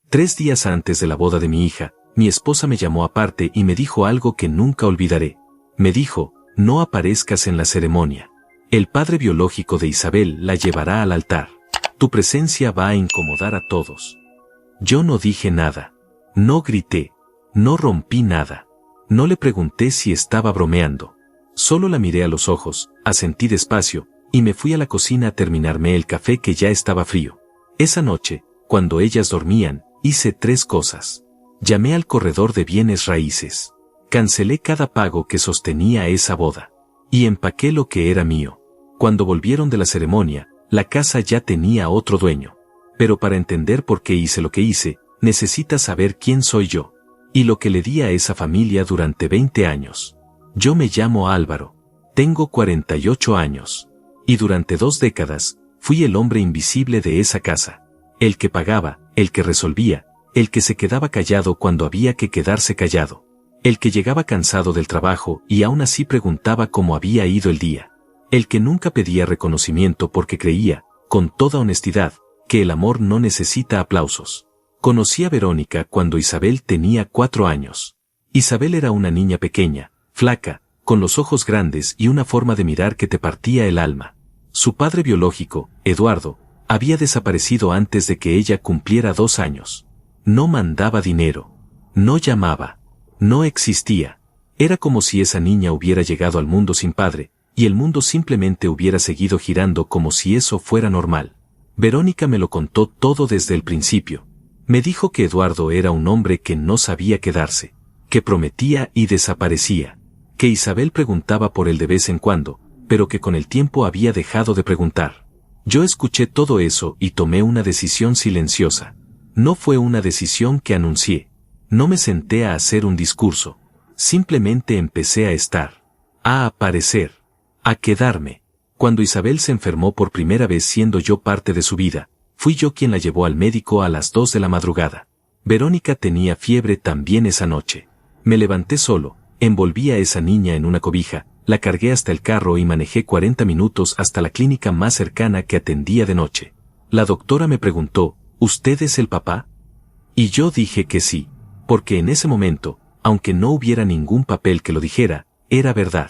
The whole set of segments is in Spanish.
3 días antes de la boda de mi hija, mi esposa me llamó aparte y me dijo algo que nunca olvidaré. Me dijo, no aparezcas en la ceremonia. El padre biológico de Isabel la llevará al altar. Tu presencia va a incomodar a todos. Yo no dije nada. No grité. No rompí nada. No le pregunté si estaba bromeando. Solo la miré a los ojos, asentí despacio, y me fui a la cocina a terminarme el café que ya estaba frío. Esa noche, cuando ellas dormían, hice 3 cosas. Llamé al corredor de bienes raíces. Cancelé cada pago que sostenía esa boda. Y empaqué lo que era mío. Cuando volvieron de la ceremonia, la casa ya tenía otro dueño. Pero para entender por qué hice lo que hice, necesitas saber quién soy yo. Y lo que le di a esa familia durante 20 años. Yo me llamo Álvaro. Tengo 48 años. Y durante 2 décadas, fui el hombre invisible de esa casa. El que pagaba, el que resolvía, el que se quedaba callado cuando había que quedarse callado. El que llegaba cansado del trabajo y aún así preguntaba cómo había ido el día. El que nunca pedía reconocimiento porque creía, con toda honestidad, que el amor no necesita aplausos. Conocí a Verónica cuando Isabel tenía 4 años. Isabel era una niña pequeña, flaca, con los ojos grandes y una forma de mirar que te partía el alma. Su padre biológico, Eduardo, había desaparecido antes de que ella cumpliera 2 años. No mandaba dinero. No llamaba. No existía. Era como si esa niña hubiera llegado al mundo sin padre, y el mundo simplemente hubiera seguido girando como si eso fuera normal. Verónica me lo contó todo desde el principio. Me dijo que Eduardo era un hombre que no sabía quedarse, que prometía y desaparecía. Que Isabel preguntaba por él de vez en cuando, pero que con el tiempo había dejado de preguntar. Yo escuché todo eso y tomé una decisión silenciosa. No fue una decisión que anuncié. No me senté a hacer un discurso. Simplemente empecé a estar. A aparecer. A quedarme. Cuando Isabel se enfermó por primera vez siendo yo parte de su vida, fui yo quien la llevó al médico a las 2 de la madrugada. Verónica tenía fiebre también esa noche. Me levanté solo. Envolví a esa niña en una cobija, la cargué hasta el carro y manejé 40 minutos hasta la clínica más cercana que atendía de noche. La doctora me preguntó, ¿usted es el papá? Y yo dije que sí, porque en ese momento, aunque no hubiera ningún papel que lo dijera, era verdad.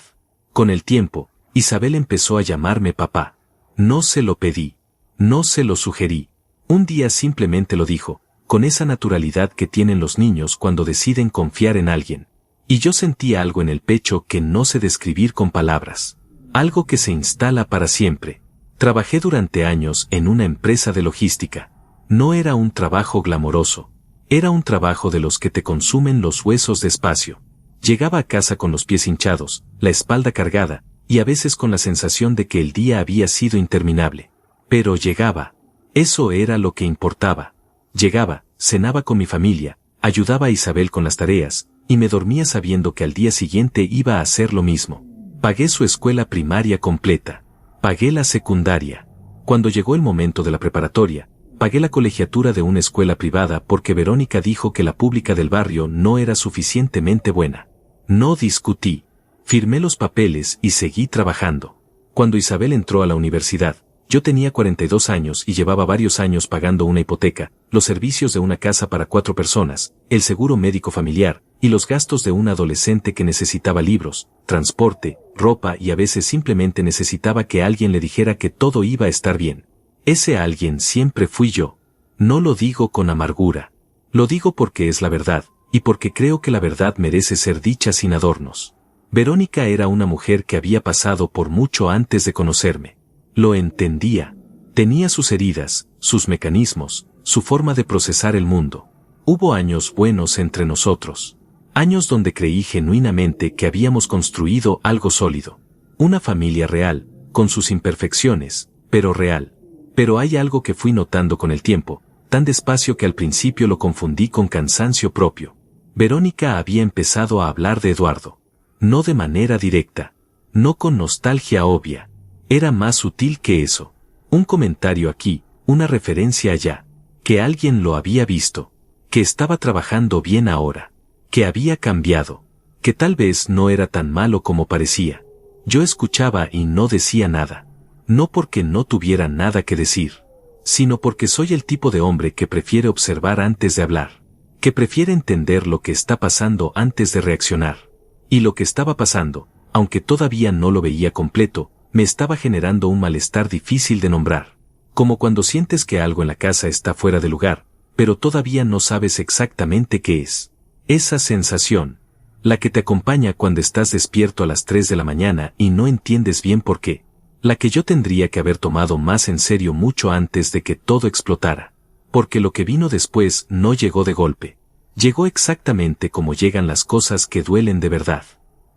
Con el tiempo, Isabel empezó a llamarme papá. No se lo pedí, no se lo sugerí. Un día simplemente lo dijo, con esa naturalidad que tienen los niños cuando deciden confiar en alguien. Y yo sentía algo en el pecho que no sé describir con palabras. Algo que se instala para siempre. Trabajé durante años en una empresa de logística. No era un trabajo glamoroso. Era un trabajo de los que te consumen los huesos despacio. Llegaba a casa con los pies hinchados, la espalda cargada, y a veces con la sensación de que el día había sido interminable. Pero llegaba. Eso era lo que importaba. Llegaba, cenaba con mi familia, ayudaba a Isabel con las tareas, y me dormía sabiendo que al día siguiente iba a hacer lo mismo. Pagué su escuela primaria completa. Pagué la secundaria. Cuando llegó el momento de la preparatoria, pagué la colegiatura de una escuela privada porque Verónica dijo que la pública del barrio no era suficientemente buena. No discutí. Firmé los papeles y seguí trabajando. Cuando Isabel entró a la universidad, yo tenía 42 años y llevaba varios años pagando una hipoteca, los servicios de una casa para 4 personas, el seguro médico familiar, y los gastos de un adolescente que necesitaba libros, transporte, ropa y a veces simplemente necesitaba que alguien le dijera que todo iba a estar bien. Ese alguien siempre fui yo. No lo digo con amargura. Lo digo porque es la verdad, y porque creo que la verdad merece ser dicha sin adornos. Verónica era una mujer que había pasado por mucho antes de conocerme. Lo entendía. Tenía sus heridas, sus mecanismos, su forma de procesar el mundo. Hubo años buenos entre nosotros. Años donde creí genuinamente que habíamos construido algo sólido. Una familia real, con sus imperfecciones, pero real. Pero hay algo que fui notando con el tiempo, tan despacio que al principio lo confundí con cansancio propio. Verónica había empezado a hablar de Eduardo. No de manera directa. No con nostalgia obvia. Era más sutil que eso. Un comentario aquí, una referencia allá. Que alguien lo había visto. Que estaba trabajando bien ahora. Que había cambiado. Que tal vez no era tan malo como parecía. Yo escuchaba y no decía nada. No porque no tuviera nada que decir. sino porque soy el tipo de hombre que prefiere observar antes de hablar, que prefiere entender lo que está pasando antes de reaccionar. Y lo que estaba pasando, aunque todavía no lo veía completo, me estaba generando un malestar difícil de nombrar. Como cuando sientes que algo en la casa está fuera de lugar, pero todavía no sabes exactamente qué es. Esa sensación, la que te acompaña cuando estás despierto a las 3 de la mañana y no entiendes bien por qué, la que yo tendría que haber tomado más en serio mucho antes de que todo explotara, porque lo que vino después no llegó de golpe, llegó exactamente como llegan las cosas que duelen de verdad,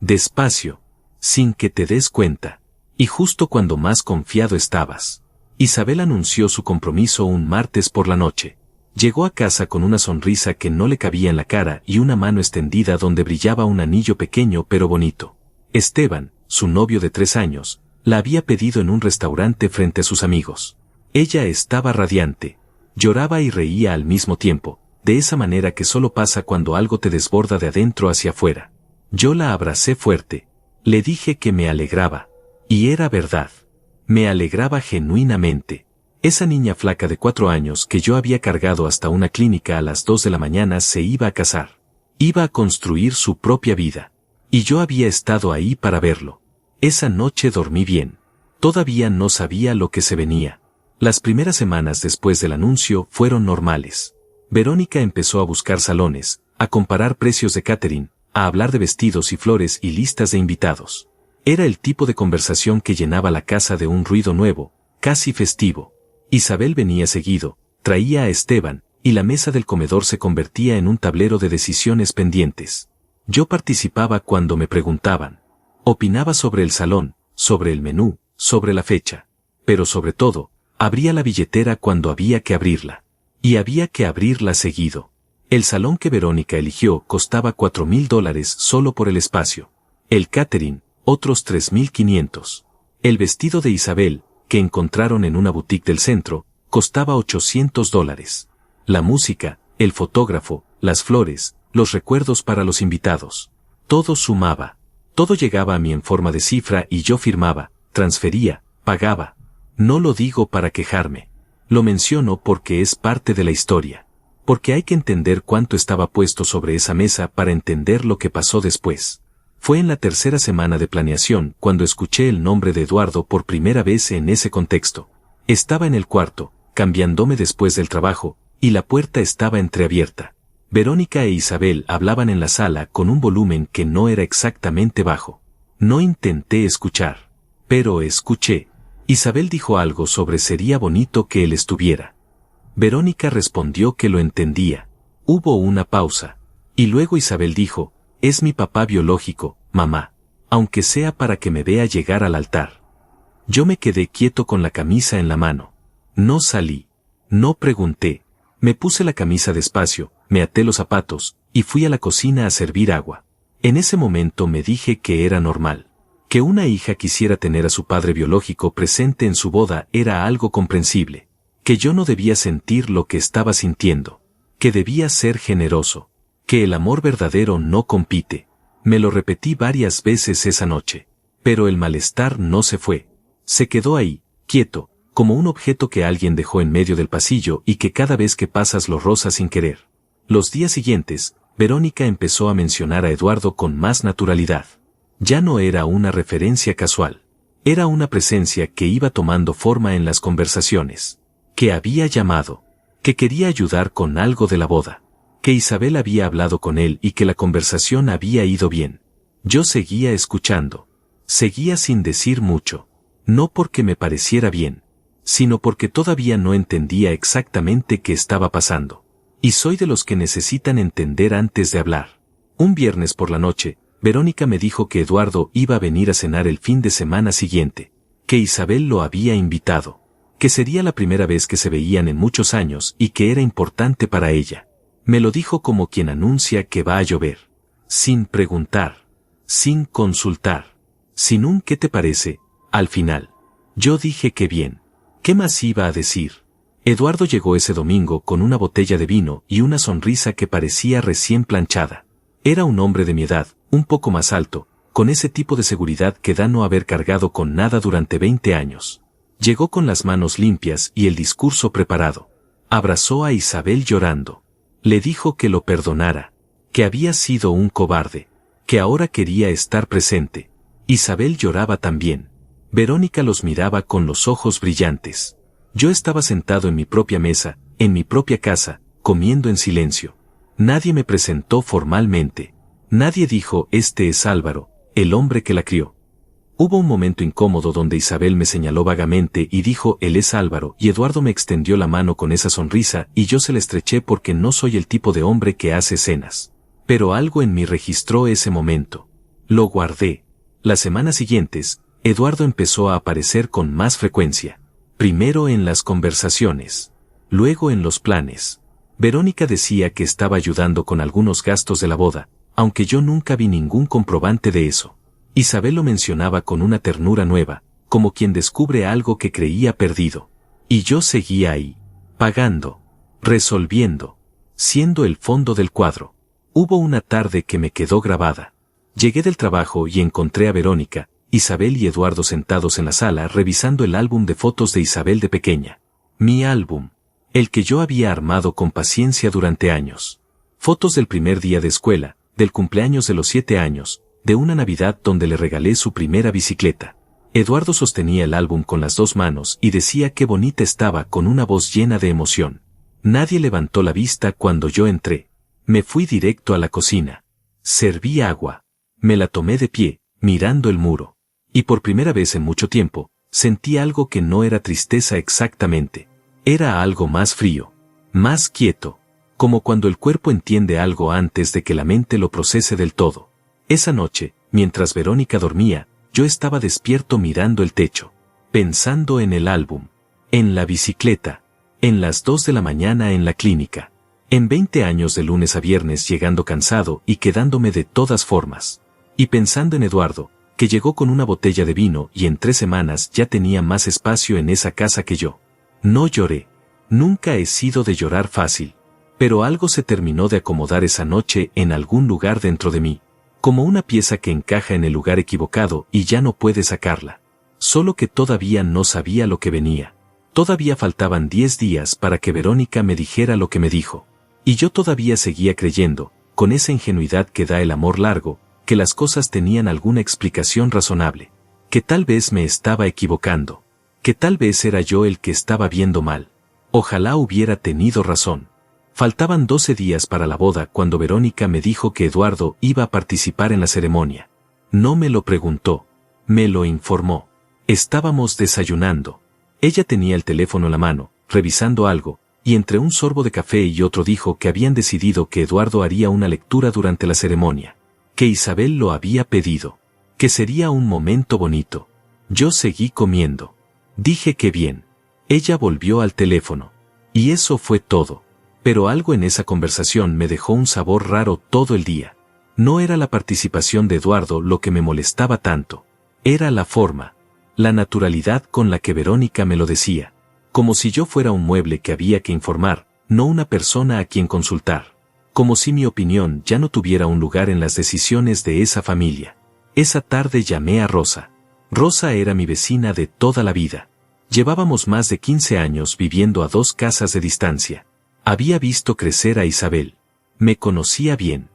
despacio, sin que te des cuenta, y justo cuando más confiado estabas. Isabel anunció su compromiso un martes por la noche. Llegó a casa con una sonrisa que no le cabía en la cara y una mano extendida donde brillaba un anillo pequeño pero bonito. Esteban, su novio de 3 años, la había pedido en un restaurante frente a sus amigos. Ella estaba radiante. Lloraba y reía al mismo tiempo, de esa manera que solo pasa cuando algo te desborda de adentro hacia afuera. Yo la abracé fuerte. Le dije que me alegraba. Y era verdad. Me alegraba genuinamente. Esa niña flaca de 4 años que yo había cargado hasta una clínica a las 2 de la mañana se iba a casar. Iba a construir su propia vida. Y yo había estado ahí para verlo. Esa noche dormí bien. Todavía no sabía lo que se venía. Las primeras semanas después del anuncio fueron normales. Verónica empezó a buscar salones, a comparar precios de catering, a hablar de vestidos y flores y listas de invitados. Era el tipo de conversación que llenaba la casa de un ruido nuevo, casi festivo. Isabel venía seguido, traía a Esteban, y la mesa del comedor se convertía en un tablero de decisiones pendientes. Yo participaba cuando me preguntaban. Opinaba sobre el salón, sobre el menú, sobre la fecha. Pero sobre todo, abría la billetera cuando había que abrirla. Y había que abrirla seguido. El salón que Verónica eligió costaba $4,000 solo por el espacio. El catering, otros 3,500. El vestido de Isabel, que encontraron en una boutique del centro, costaba $800. La música, el fotógrafo, las flores, los recuerdos para los invitados. Todo sumaba. Todo llegaba a mí en forma de cifra y yo firmaba, transfería, pagaba. No lo digo para quejarme. Lo menciono porque es parte de la historia. Porque hay que entender cuánto estaba puesto sobre esa mesa para entender lo que pasó después. Fue en la tercera semana de planeación cuando escuché el nombre de Eduardo por primera vez en ese contexto. Estaba en el cuarto, cambiándome después del trabajo, y la puerta estaba entreabierta. Verónica e Isabel hablaban en la sala con un volumen que no era exactamente bajo. No intenté escuchar, pero escuché. Isabel dijo algo sobre sería bonito que él estuviera. Verónica respondió que lo entendía. Hubo una pausa, y luego Isabel dijo, es mi papá biológico, mamá, aunque sea para que me vea llegar al altar. Yo me quedé quieto con la camisa en la mano. No salí. No pregunté. Me puse la camisa despacio, me até los zapatos, y fui a la cocina a servir agua. En ese momento me dije que era normal. Que una hija quisiera tener a su padre biológico presente en su boda era algo comprensible. Que yo no debía sentir lo que estaba sintiendo. Que debía ser generoso. Que el amor verdadero no compite. Me lo repetí varias veces esa noche. Pero el malestar no se fue. Se quedó ahí, quieto, como un objeto que alguien dejó en medio del pasillo y que cada vez que pasas lo rozas sin querer. Los días siguientes, Verónica empezó a mencionar a Eduardo con más naturalidad. Ya no era una referencia casual. Era una presencia que iba tomando forma en las conversaciones. Que había llamado. Que quería ayudar con algo de la boda. Que Isabel había hablado con él y que la conversación había ido bien. Yo seguía escuchando. Seguía sin decir mucho. No porque me pareciera bien, sino porque todavía no entendía exactamente qué estaba pasando. Y soy de los que necesitan entender antes de hablar. Un viernes por la noche, Verónica me dijo que Eduardo iba a venir a cenar el fin de semana siguiente. Que Isabel lo había invitado. Que sería la primera vez que se veían en muchos años y que era importante para ella. Me lo dijo como quien anuncia que va a llover. Sin preguntar. Sin consultar. Sin un ¿qué te parece? Al final. Yo dije que bien. ¿Qué más iba a decir? Eduardo llegó ese domingo con una botella de vino y una sonrisa que parecía recién planchada. Era un hombre de mi edad, un poco más alto, con ese tipo de seguridad que da no haber cargado con nada durante 20 años. Llegó con las manos limpias y el discurso preparado. Abrazó a Isabel llorando. Le dijo que lo perdonara, que había sido un cobarde, que ahora quería estar presente. Isabel lloraba también. Verónica los miraba con los ojos brillantes. Yo estaba sentado en mi propia mesa, en mi propia casa, comiendo en silencio. Nadie me presentó formalmente. Nadie dijo, este es Álvaro, el hombre que la crió. Hubo un momento incómodo donde Isabel me señaló vagamente y dijo, él es Álvaro, y Eduardo me extendió la mano con esa sonrisa y yo se la estreché porque no soy el tipo de hombre que hace escenas. Pero algo en mí registró ese momento. Lo guardé. Las semanas siguientes, Eduardo empezó a aparecer con más frecuencia. Primero en las conversaciones. Luego en los planes. Verónica decía que estaba ayudando con algunos gastos de la boda, aunque yo nunca vi ningún comprobante de eso. Isabel lo mencionaba con una ternura nueva, como quien descubre algo que creía perdido. Y yo seguía ahí, pagando, resolviendo, siendo el fondo del cuadro. Hubo una tarde que me quedó grabada. Llegué del trabajo y encontré a Verónica, Isabel y Eduardo sentados en la sala revisando el álbum de fotos de Isabel de pequeña. Mi álbum. El que yo había armado con paciencia durante años. Fotos del primer día de escuela, del cumpleaños de los 7 años, de una Navidad donde le regalé su primera bicicleta. Eduardo sostenía el álbum con las 2 manos y decía qué bonita estaba con una voz llena de emoción. Nadie levantó la vista cuando yo entré. Me fui directo a la cocina. Serví agua. Me la tomé de pie, mirando el muro. Y por primera vez en mucho tiempo, sentí algo que no era tristeza exactamente. Era algo más frío, más quieto, como cuando el cuerpo entiende algo antes de que la mente lo procese del todo. Esa noche, mientras Verónica dormía, yo estaba despierto mirando el techo, pensando en el álbum, en la bicicleta, en las 2 de la mañana en la clínica, en 20 años de lunes a viernes llegando cansado y quedándome de todas formas, y pensando en Eduardo, que llegó con una botella de vino y en 3 semanas ya tenía más espacio en esa casa que yo. No lloré. Nunca he sido de llorar fácil. Pero algo se terminó de acomodar esa noche en algún lugar dentro de mí. Como una pieza que encaja en el lugar equivocado y ya no puede sacarla. Solo que todavía no sabía lo que venía. Todavía faltaban 10 días para que Verónica me dijera lo que me dijo. Y yo todavía seguía creyendo, con esa ingenuidad que da el amor largo, que las cosas tenían alguna explicación razonable. Que tal vez me estaba equivocando. Que tal vez era yo el que estaba viendo mal. Ojalá hubiera tenido razón. Faltaban 12 días para la boda cuando Verónica me dijo que Eduardo iba a participar en la ceremonia. No me lo preguntó, me lo informó. Estábamos desayunando. Ella tenía el teléfono en la mano, revisando algo, y entre un sorbo de café y otro dijo que habían decidido que Eduardo haría una lectura durante la ceremonia. Que Isabel lo había pedido. Que sería un momento bonito. Yo seguí comiendo. Dije que bien. Ella volvió al teléfono. Y eso fue todo. Pero algo en esa conversación me dejó un sabor raro todo el día. No era la participación de Eduardo lo que me molestaba tanto. Era la forma. La naturalidad con la que Verónica me lo decía. Como si yo fuera un mueble que había que informar, no una persona a quien consultar. Como si mi opinión ya no tuviera un lugar en las decisiones de esa familia. Esa tarde llamé a Rosa. Rosa era mi vecina de toda la vida. Llevábamos más de 15 años viviendo a 2 casas de distancia. Había visto crecer a Isabel. Me conocía bien.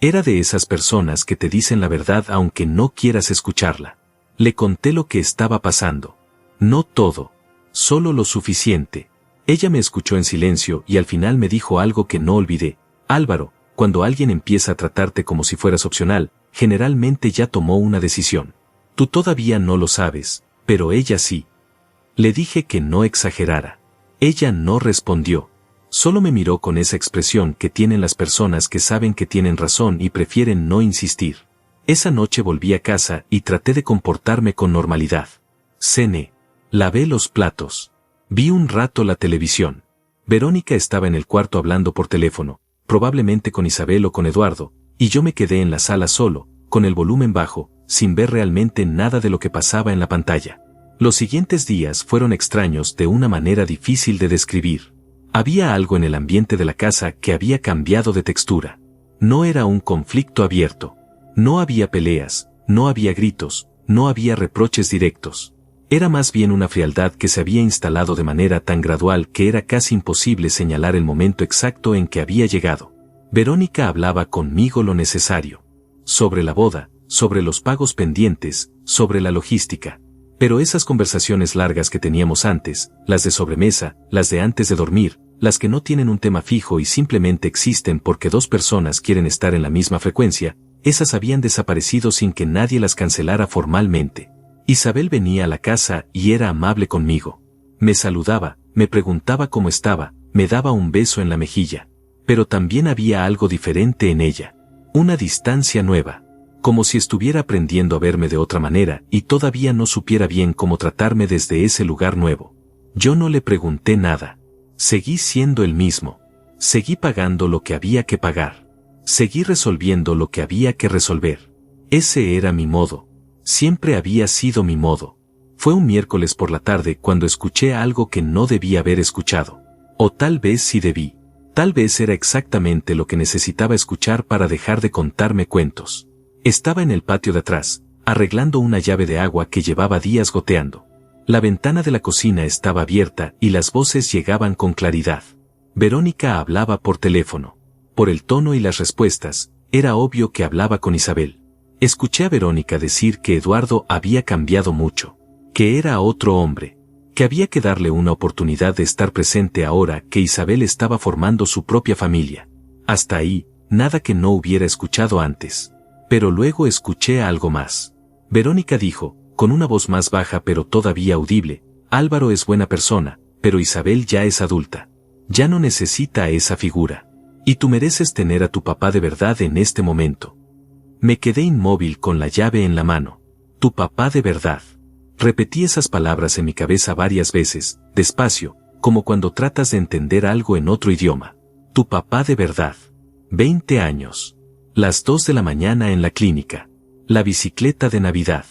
Era de esas personas que te dicen la verdad aunque no quieras escucharla. Le conté lo que estaba pasando. No todo. Solo lo suficiente. Ella me escuchó en silencio y al final me dijo algo que no olvidé. Álvaro, cuando alguien empieza a tratarte como si fueras opcional, generalmente ya tomó una decisión. Tú todavía no lo sabes, pero ella sí. Le dije que no exagerara. Ella no respondió. Solo me miró con esa expresión que tienen las personas que saben que tienen razón y prefieren no insistir. Esa noche volví a casa y traté de comportarme con normalidad. Cené. Lavé los platos. Vi un rato la televisión. Verónica estaba en el cuarto hablando por teléfono, probablemente con Isabel o con Eduardo, y yo me quedé en la sala solo, con el volumen bajo, sin ver realmente nada de lo que pasaba en la pantalla. Los siguientes días fueron extraños de una manera difícil de describir. Había algo en el ambiente de la casa que había cambiado de textura. No era un conflicto abierto. No había peleas, no había gritos, no había reproches directos. Era más bien una frialdad que se había instalado de manera tan gradual que era casi imposible señalar el momento exacto en que había llegado. Verónica hablaba conmigo lo necesario. Sobre la boda, sobre los pagos pendientes, sobre la logística. Pero esas conversaciones largas que teníamos antes, las de sobremesa, las de antes de dormir, las que no tienen un tema fijo y simplemente existen porque dos personas quieren estar en la misma frecuencia, esas habían desaparecido sin que nadie las cancelara formalmente. Isabel venía a la casa y era amable conmigo. Me saludaba, me preguntaba cómo estaba, me daba un beso en la mejilla. Pero también había algo diferente en ella. Una distancia nueva. Como si estuviera aprendiendo a verme de otra manera y todavía no supiera bien cómo tratarme desde ese lugar nuevo. Yo no le pregunté nada. Seguí siendo el mismo. Seguí pagando lo que había que pagar. Seguí resolviendo lo que había que resolver. Ese era mi modo. Siempre había sido mi modo. Fue un miércoles por la tarde cuando escuché algo que no debía haber escuchado. O tal vez sí debí. Tal vez era exactamente lo que necesitaba escuchar para dejar de contarme cuentos. Estaba en el patio de atrás, arreglando una llave de agua que llevaba días goteando. La ventana de la cocina estaba abierta y las voces llegaban con claridad. Verónica hablaba por teléfono. Por el tono y las respuestas, era obvio que hablaba con Isabel. Escuché a Verónica decir que Eduardo había cambiado mucho, que era otro hombre, que había que darle una oportunidad de estar presente ahora que Isabel estaba formando su propia familia. Hasta ahí, nada que no hubiera escuchado antes. Pero luego escuché algo más. Verónica dijo, con una voz más baja pero todavía audible, Álvaro es buena persona, pero Isabel ya es adulta. Ya no necesita esa figura. Y tú mereces tener a tu papá de verdad en este momento. Me quedé inmóvil con la llave en la mano. Tu papá de verdad. Repetí esas palabras en mi cabeza varias veces, despacio, como cuando tratas de entender algo en otro idioma. Tu papá de verdad. 20 años. Las 2 de la mañana en la clínica. La bicicleta de Navidad.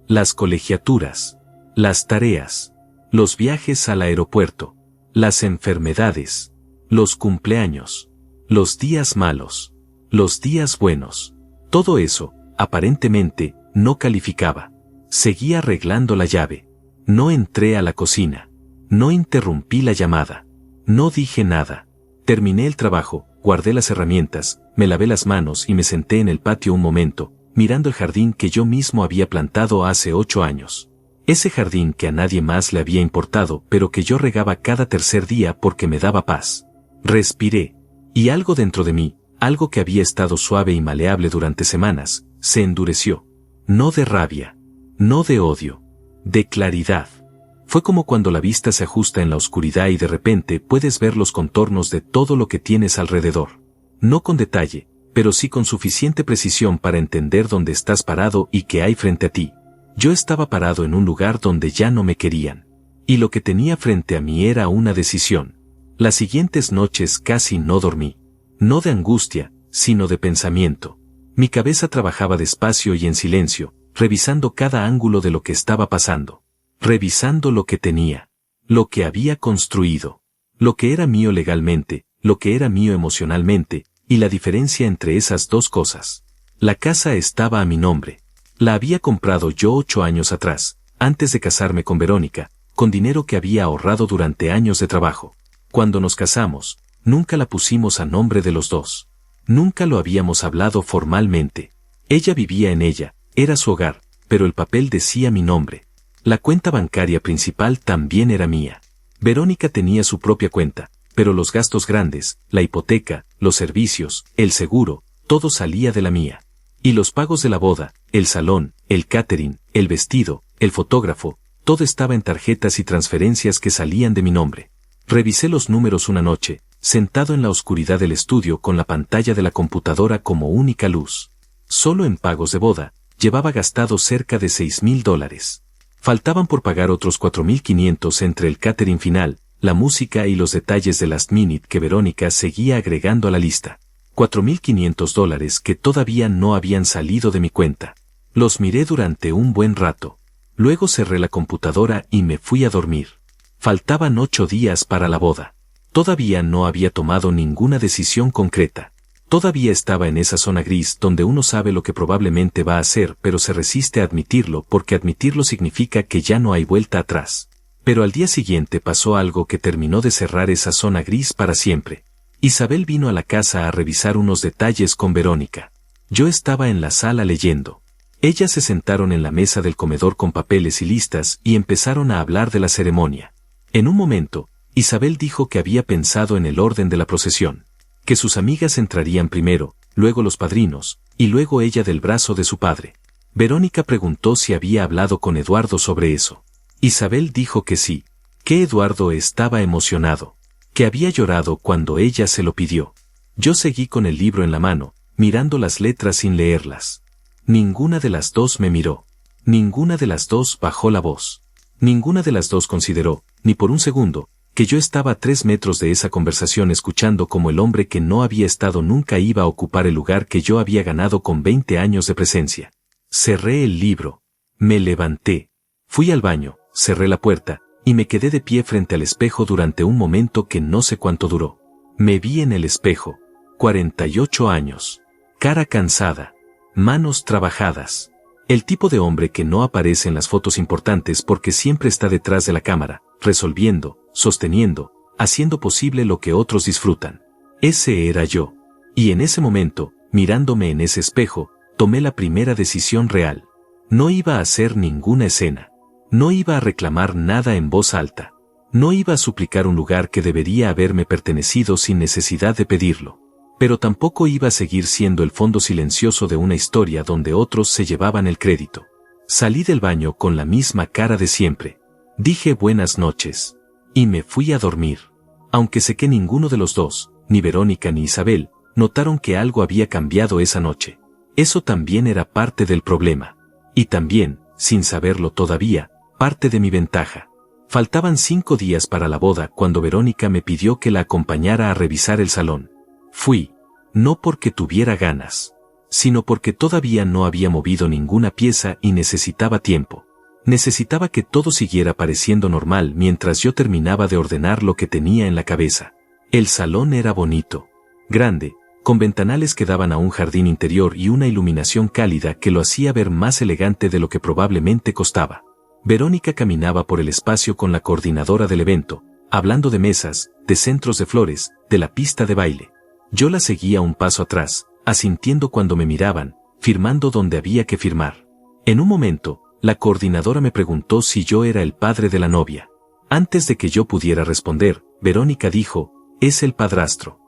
Las colegiaturas. Las tareas. Los viajes al aeropuerto. Las enfermedades. Los cumpleaños. Los días malos. Los días buenos. Todo eso, aparentemente, no calificaba. Seguí arreglando la llave. No entré a la cocina. No interrumpí la llamada. No dije nada. Terminé el trabajo, guardé las herramientas, me lavé las manos y me senté en el patio un momento, mirando el jardín que yo mismo había plantado hace 8 años. Ese jardín que a nadie más le había importado, pero que yo regaba cada tercer día porque me daba paz. Respiré. Y algo dentro de mí, algo que había estado suave y maleable durante semanas, se endureció. No de rabia. No de odio. De claridad. Fue como cuando la vista se ajusta en la oscuridad y de repente puedes ver los contornos de todo lo que tienes alrededor. No con detalle, pero sí con suficiente precisión para entender dónde estás parado y qué hay frente a ti. Yo estaba parado en un lugar donde ya no me querían. Y lo que tenía frente a mí era una decisión. Las siguientes noches casi no dormí. No de angustia, sino de pensamiento. Mi cabeza trabajaba despacio y en silencio, revisando cada ángulo de lo que estaba pasando. Revisando lo que tenía. Lo que había construido. Lo que era mío legalmente, lo que era mío emocionalmente, y la diferencia entre esas dos cosas. La casa estaba a mi nombre. La había comprado yo 8 años atrás, antes de casarme con Verónica, con dinero que había ahorrado durante años de trabajo. Cuando nos casamos, nunca la pusimos a nombre de los dos. Nunca lo habíamos hablado formalmente. Ella vivía en ella, era su hogar, pero el papel decía mi nombre. La cuenta bancaria principal también era mía. Verónica tenía su propia cuenta, pero los gastos grandes, la hipoteca, los servicios, el seguro, todo salía de la mía. Y los pagos de la boda, el salón, el catering, el vestido, el fotógrafo, todo estaba en tarjetas y transferencias que salían de mi nombre. Revisé los números una noche, sentado en la oscuridad del estudio con la pantalla de la computadora como única luz. Solo en pagos de boda, llevaba gastado cerca de $6,000. Faltaban por pagar otros 4,500 entre el catering final, la música y los detalles de last minute que Verónica seguía agregando a la lista. $4,500 que todavía no habían salido de mi cuenta. Los miré durante un buen rato. Luego cerré la computadora y me fui a dormir. Faltaban 8 días para la boda. Todavía no había tomado ninguna decisión concreta. Todavía estaba en esa zona gris donde uno sabe lo que probablemente va a hacer, pero se resiste a admitirlo porque admitirlo significa que ya no hay vuelta atrás. Pero al día siguiente pasó algo que terminó de cerrar esa zona gris para siempre. Isabel vino a la casa a revisar unos detalles con Verónica. Yo estaba en la sala leyendo. Ellas se sentaron en la mesa del comedor con papeles y listas y empezaron a hablar de la ceremonia. En un momento, Isabel dijo que había pensado en el orden de la procesión, que sus amigas entrarían primero, luego los padrinos, y luego ella del brazo de su padre. Verónica preguntó si había hablado con Eduardo sobre eso. Isabel dijo que sí, que Eduardo estaba emocionado, que había llorado cuando ella se lo pidió. Yo seguí con el libro en la mano, mirando las letras sin leerlas. Ninguna de las dos me miró. Ninguna de las dos bajó la voz. Ninguna de las dos consideró, ni por un segundo, que yo estaba a 3 metros de esa conversación escuchando como el hombre que no había estado nunca iba a ocupar el lugar que yo había ganado con 20 años de presencia. Cerré el libro. Me levanté. Fui al baño, cerré la puerta, y me quedé de pie frente al espejo durante un momento que no sé cuánto duró. Me vi en el espejo. 48 años. Cara cansada. Manos trabajadas. El tipo de hombre que no aparece en las fotos importantes porque siempre está detrás de la cámara, resolviendo, sosteniendo, haciendo posible lo que otros disfrutan. Ese era yo. Y en ese momento, mirándome en ese espejo, tomé la primera decisión real. No iba a hacer ninguna escena. No iba a reclamar nada en voz alta. No iba a suplicar un lugar que debería haberme pertenecido sin necesidad de pedirlo. Pero tampoco iba a seguir siendo el fondo silencioso de una historia donde otros se llevaban el crédito. Salí del baño con la misma cara de siempre. Dije buenas noches. Y me fui a dormir. Aunque sé que ninguno de los dos, ni Verónica ni Isabel, notaron que algo había cambiado esa noche. Eso también era parte del problema. Y también, sin saberlo todavía, parte de mi ventaja. Faltaban 5 días para la boda cuando Verónica me pidió que la acompañara a revisar el salón. Fui, no porque tuviera ganas, sino porque todavía no había movido ninguna pieza y necesitaba tiempo. Necesitaba que todo siguiera pareciendo normal mientras yo terminaba de ordenar lo que tenía en la cabeza. El salón era bonito, grande, con ventanales que daban a un jardín interior y una iluminación cálida que lo hacía ver más elegante de lo que probablemente costaba. Verónica caminaba por el espacio con la coordinadora del evento, hablando de mesas, de centros de flores, de la pista de baile. Yo la seguía un paso atrás, asintiendo cuando me miraban, firmando donde había que firmar. En un momento, la coordinadora me preguntó si yo era el padre de la novia. Antes de que yo pudiera responder, Verónica dijo, es el padrastro.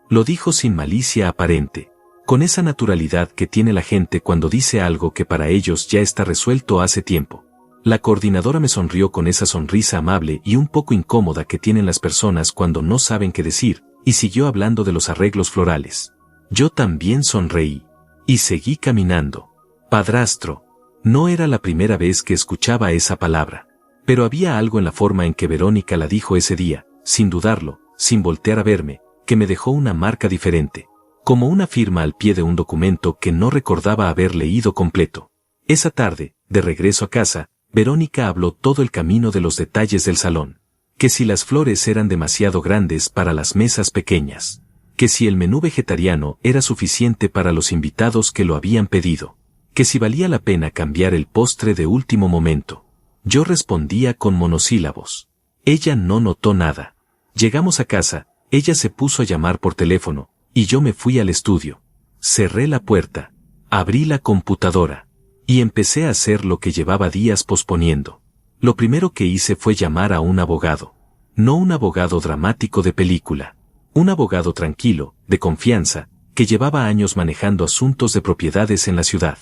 Lo dijo sin malicia aparente, con esa naturalidad que tiene la gente cuando dice algo que para ellos ya está resuelto hace tiempo. La coordinadora me sonrió con esa sonrisa amable y un poco incómoda que tienen las personas cuando no saben qué decir, y siguió hablando de los arreglos florales. Yo también sonreí. Y seguí caminando. Padrastro. No era la primera vez que escuchaba esa palabra. Pero había algo en la forma en que Verónica la dijo ese día, sin dudarlo, sin voltear a verme, que me dejó una marca diferente. Como una firma al pie de un documento que no recordaba haber leído completo. Esa tarde, de regreso a casa, Verónica habló todo el camino de los detalles del salón. Que si las flores eran demasiado grandes para las mesas pequeñas, que si el menú vegetariano era suficiente para los invitados que lo habían pedido, que si valía la pena cambiar el postre de último momento. Yo respondía con monosílabos. Ella no notó nada. Llegamos a casa, ella se puso a llamar por teléfono, y yo me fui al estudio. Cerré la puerta, abrí la computadora, y empecé a hacer lo que llevaba días posponiendo. Lo primero que hice fue llamar a un abogado. No un abogado dramático de película. Un abogado tranquilo, de confianza, que llevaba años manejando asuntos de propiedades en la ciudad.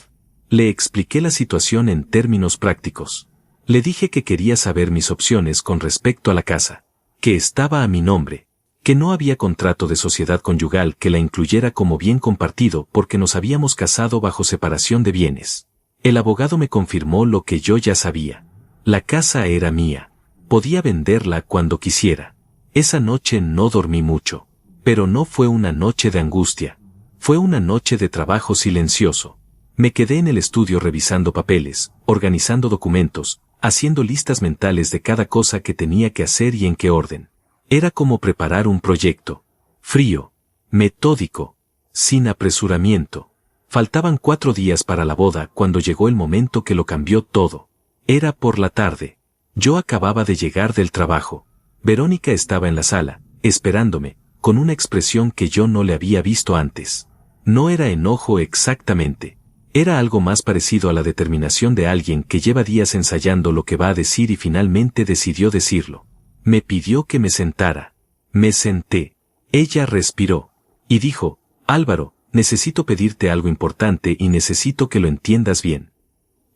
Le expliqué la situación en términos prácticos. Le dije que quería saber mis opciones con respecto a la casa. Que estaba a mi nombre. Que no había contrato de sociedad conyugal que la incluyera como bien compartido porque nos habíamos casado bajo separación de bienes. El abogado me confirmó lo que yo ya sabía. La casa era mía. Podía venderla cuando quisiera. Esa noche no dormí mucho. Pero no fue una noche de angustia. Fue una noche de trabajo silencioso. Me quedé en el estudio revisando papeles, organizando documentos, haciendo listas mentales de cada cosa que tenía que hacer y en qué orden. Era como preparar un proyecto. Frío. Metódico. sin apresuramiento. Faltaban 4 días para la boda cuando llegó el momento que lo cambió todo. Era por la tarde. Yo acababa de llegar del trabajo. Verónica estaba en la sala, esperándome, con una expresión que yo no le había visto antes. No era enojo exactamente. Era algo más parecido a la determinación de alguien que lleva días ensayando lo que va a decir y finalmente decidió decirlo. Me pidió que me sentara. Me senté. Ella respiró. Y dijo, Álvaro, necesito pedirte algo importante y necesito que lo entiendas bien.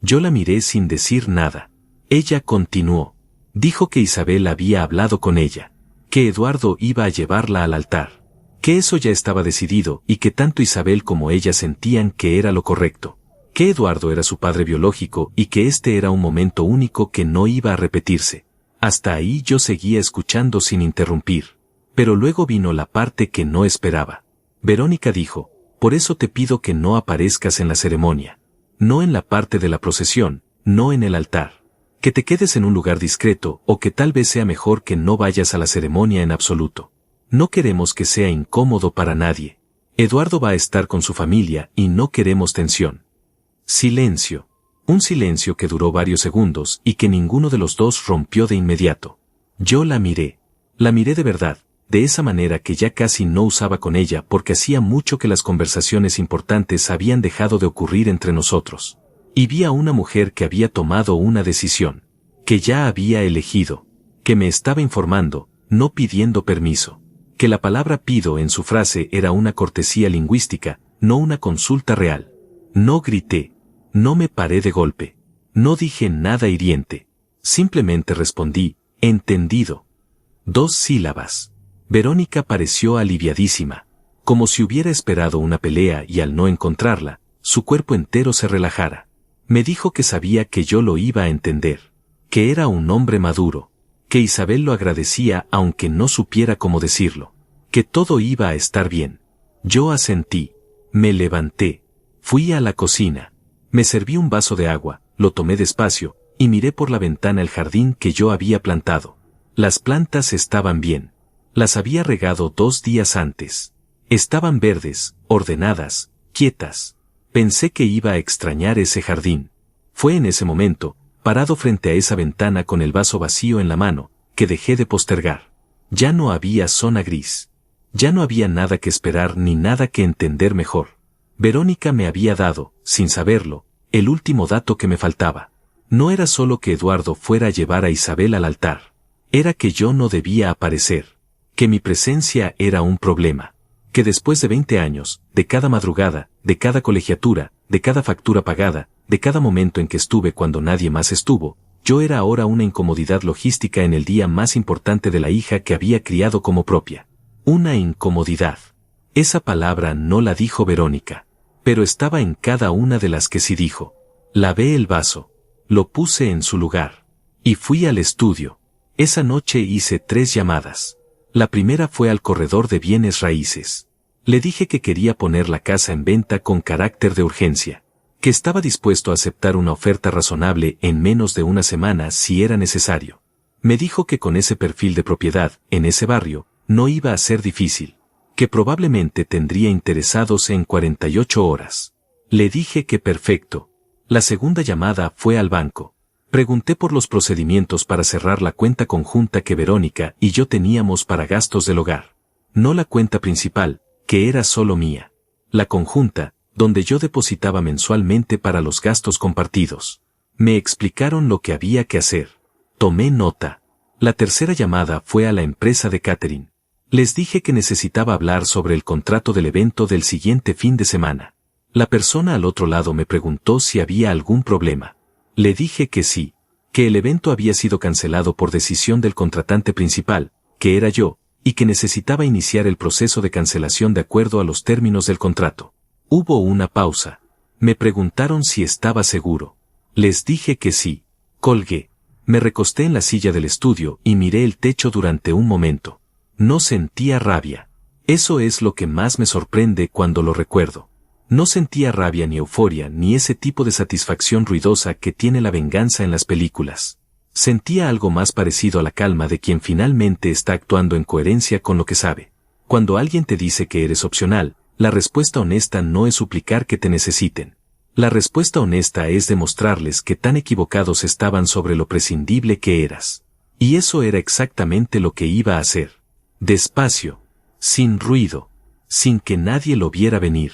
Yo la miré sin decir nada. Ella continuó. Dijo que Isabel había hablado con ella. Que Eduardo iba a llevarla al altar. Que eso ya estaba decidido y que tanto Isabel como ella sentían que era lo correcto. Que Eduardo era su padre biológico y que este era un momento único que no iba a repetirse. Hasta ahí yo seguía escuchando sin interrumpir. Pero luego vino la parte que no esperaba. Verónica dijo, por eso te pido que no aparezcas en la ceremonia. No en la parte de la procesión, no en el altar. Que te quedes en un lugar discreto o que tal vez sea mejor que no vayas a la ceremonia en absoluto. No queremos que sea incómodo para nadie. Eduardo va a estar con su familia y no queremos tensión. Silencio. Un silencio que duró varios segundos y que ninguno de los dos rompió de inmediato. Yo la miré. La miré de verdad, de esa manera que ya casi no usaba con ella porque hacía mucho que las conversaciones importantes habían dejado de ocurrir entre nosotros. Y vi a una mujer que había tomado una decisión. Que ya había elegido. Que me estaba informando, no pidiendo permiso. Que la palabra pido en su frase era una cortesía lingüística, no una consulta real. No grité. No me paré de golpe. No dije nada hiriente. Simplemente respondí, entendido. 2 sílabas. Verónica pareció aliviadísima. Como si hubiera esperado una pelea y al no encontrarla, su cuerpo entero se relajara. Me dijo que sabía que yo lo iba a entender. Que era un hombre maduro. Que Isabel lo agradecía aunque no supiera cómo decirlo. Que todo iba a estar bien. Yo asentí. Me levanté. Fui a la cocina. Me serví un vaso de agua, lo tomé despacio, y miré por la ventana el jardín que yo había plantado. Las plantas estaban bien. Las había regado 2 días antes. Estaban verdes, ordenadas, quietas. Pensé que iba a extrañar ese jardín. Fue en ese momento, parado frente a esa ventana con el vaso vacío en la mano, que dejé de postergar. Ya no había zona gris. Ya no había nada que esperar ni nada que entender mejor. Verónica me había dado, sin saberlo, el último dato que me faltaba. No era solo que Eduardo fuera a llevar a Isabel al altar. Era que yo no debía aparecer. Que mi presencia era un problema. Que después de 20 años, de cada madrugada, de cada colegiatura, de cada factura pagada, de cada momento en que estuve cuando nadie más estuvo, yo era ahora una incomodidad logística en el día más importante de la hija que había criado como propia. Una incomodidad. Esa palabra no la dijo Verónica, pero estaba en cada una de las que sí dijo. Lavé el vaso, lo puse en su lugar, y fui al estudio. Esa noche hice 3 llamadas. La primera fue al corredor de bienes raíces. Le dije que quería poner la casa en venta con carácter de urgencia, que estaba dispuesto a aceptar una oferta razonable en menos de una semana si era necesario. Me dijo que con ese perfil de propiedad, en ese barrio, no iba a ser difícil, que probablemente tendría interesados en 48 horas. Le dije que perfecto. La segunda llamada fue al banco. Pregunté por los procedimientos para cerrar la cuenta conjunta que Verónica y yo teníamos para gastos del hogar. No la cuenta principal, que era solo mía. La conjunta, donde yo depositaba mensualmente para los gastos compartidos. Me explicaron lo que había que hacer. Tomé nota. La tercera llamada fue a la empresa de catering. Les dije que necesitaba hablar sobre el contrato del evento del siguiente fin de semana. La persona al otro lado me preguntó si había algún problema. Le dije que sí, que el evento había sido cancelado por decisión del contratante principal, que era yo, y que necesitaba iniciar el proceso de cancelación de acuerdo a los términos del contrato. Hubo una pausa. Me preguntaron si estaba seguro. Les dije que sí. Colgué. Me recosté en la silla del estudio y miré el techo durante un momento. No sentía rabia. Eso es lo que más me sorprende cuando lo recuerdo. No sentía rabia ni euforia ni ese tipo de satisfacción ruidosa que tiene la venganza en las películas. Sentía algo más parecido a la calma de quien finalmente está actuando en coherencia con lo que sabe. Cuando alguien te dice que eres opcional, La respuesta honesta no es suplicar que te necesiten. La respuesta honesta es demostrarles que tan equivocados estaban sobre lo prescindible que eras. Y eso era exactamente lo que iba a hacer. Despacio, sin ruido, sin que nadie lo viera venir.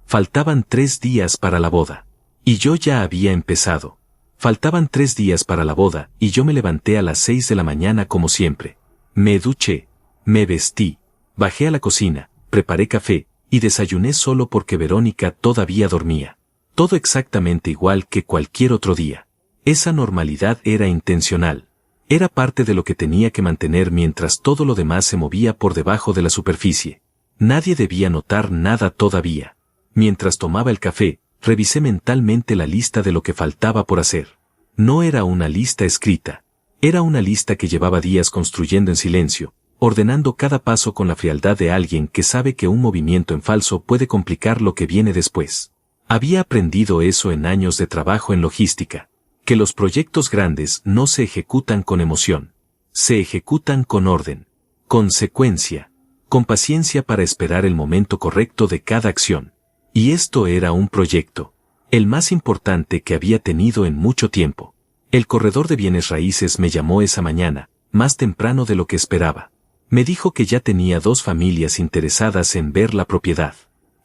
Faltaban 3 días para la boda. Y yo ya había empezado. Faltaban 3 días para la boda y yo me levanté a las 6 de la mañana como siempre. Me duché, me vestí, bajé a la cocina, preparé café y desayuné solo porque Verónica todavía dormía. Todo exactamente igual que cualquier otro día. Esa normalidad era intencional. Era parte de lo que tenía que mantener mientras todo lo demás se movía por debajo de la superficie. Nadie debía notar nada todavía. Mientras tomaba el café, revisé mentalmente la lista de lo que faltaba por hacer. No era una lista escrita. Era una lista que llevaba días construyendo en silencio, ordenando cada paso con la frialdad de alguien que sabe que un movimiento en falso puede complicar lo que viene después. Había aprendido eso en años de trabajo en logística, que los proyectos grandes no se ejecutan con emoción, se ejecutan con orden, con secuencia, con paciencia para esperar el momento correcto de cada acción. Y esto era un proyecto, el más importante que había tenido en mucho tiempo. El corredor de bienes raíces me llamó esa mañana, más temprano de lo que esperaba. Me dijo que ya tenía 2 familias interesadas en ver la propiedad,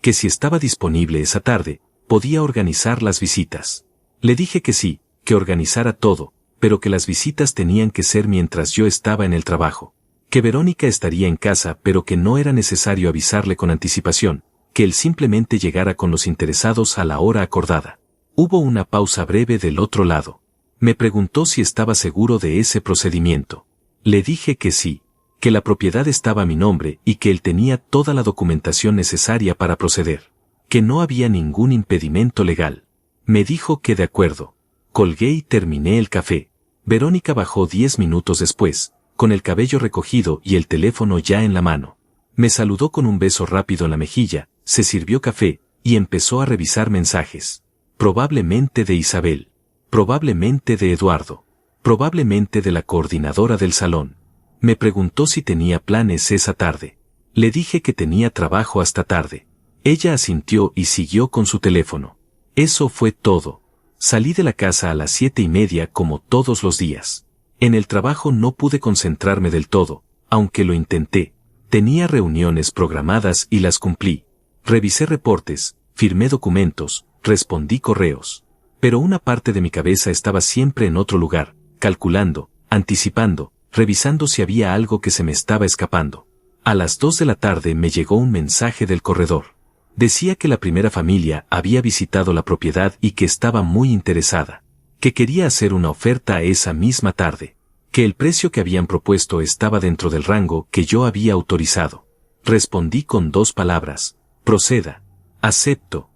que si estaba disponible esa tarde, podía organizar las visitas. Le dije que sí, que organizara todo, pero que las visitas tenían que ser mientras yo estaba en el trabajo, que Verónica estaría en casa pero que no era necesario avisarle con anticipación, que él simplemente llegara con los interesados a la hora acordada. Hubo una pausa breve del otro lado. Me preguntó si estaba seguro de ese procedimiento. Le dije que sí, que la propiedad estaba a mi nombre y que él tenía toda la documentación necesaria para proceder, que no había ningún impedimento legal. Me dijo que de acuerdo. Colgué y terminé el café. Verónica bajó 10 minutos después, con el cabello recogido y el teléfono ya en la mano. Me saludó con un beso rápido en la mejilla, se sirvió café y empezó a revisar mensajes. Probablemente de Isabel, probablemente de Eduardo, probablemente de la coordinadora del salón. Me preguntó si tenía planes esa tarde. Le dije que tenía trabajo hasta tarde. Ella asintió y siguió con su teléfono. Eso fue todo. Salí de la casa a las 7:30 como todos los días. En el trabajo no pude concentrarme del todo, aunque lo intenté. Tenía reuniones programadas y las cumplí. Revisé reportes, firmé documentos, respondí correos. Pero una parte de mi cabeza estaba siempre en otro lugar, calculando, anticipando, revisando si había algo que se me estaba escapando. A las 2 de la tarde me llegó un mensaje del corredor. Decía que la primera familia había visitado la propiedad y que estaba muy interesada, que quería hacer una oferta esa misma tarde, que el precio que habían propuesto estaba dentro del rango que yo había autorizado. Respondí con 2 palabras: proceda. Acepto.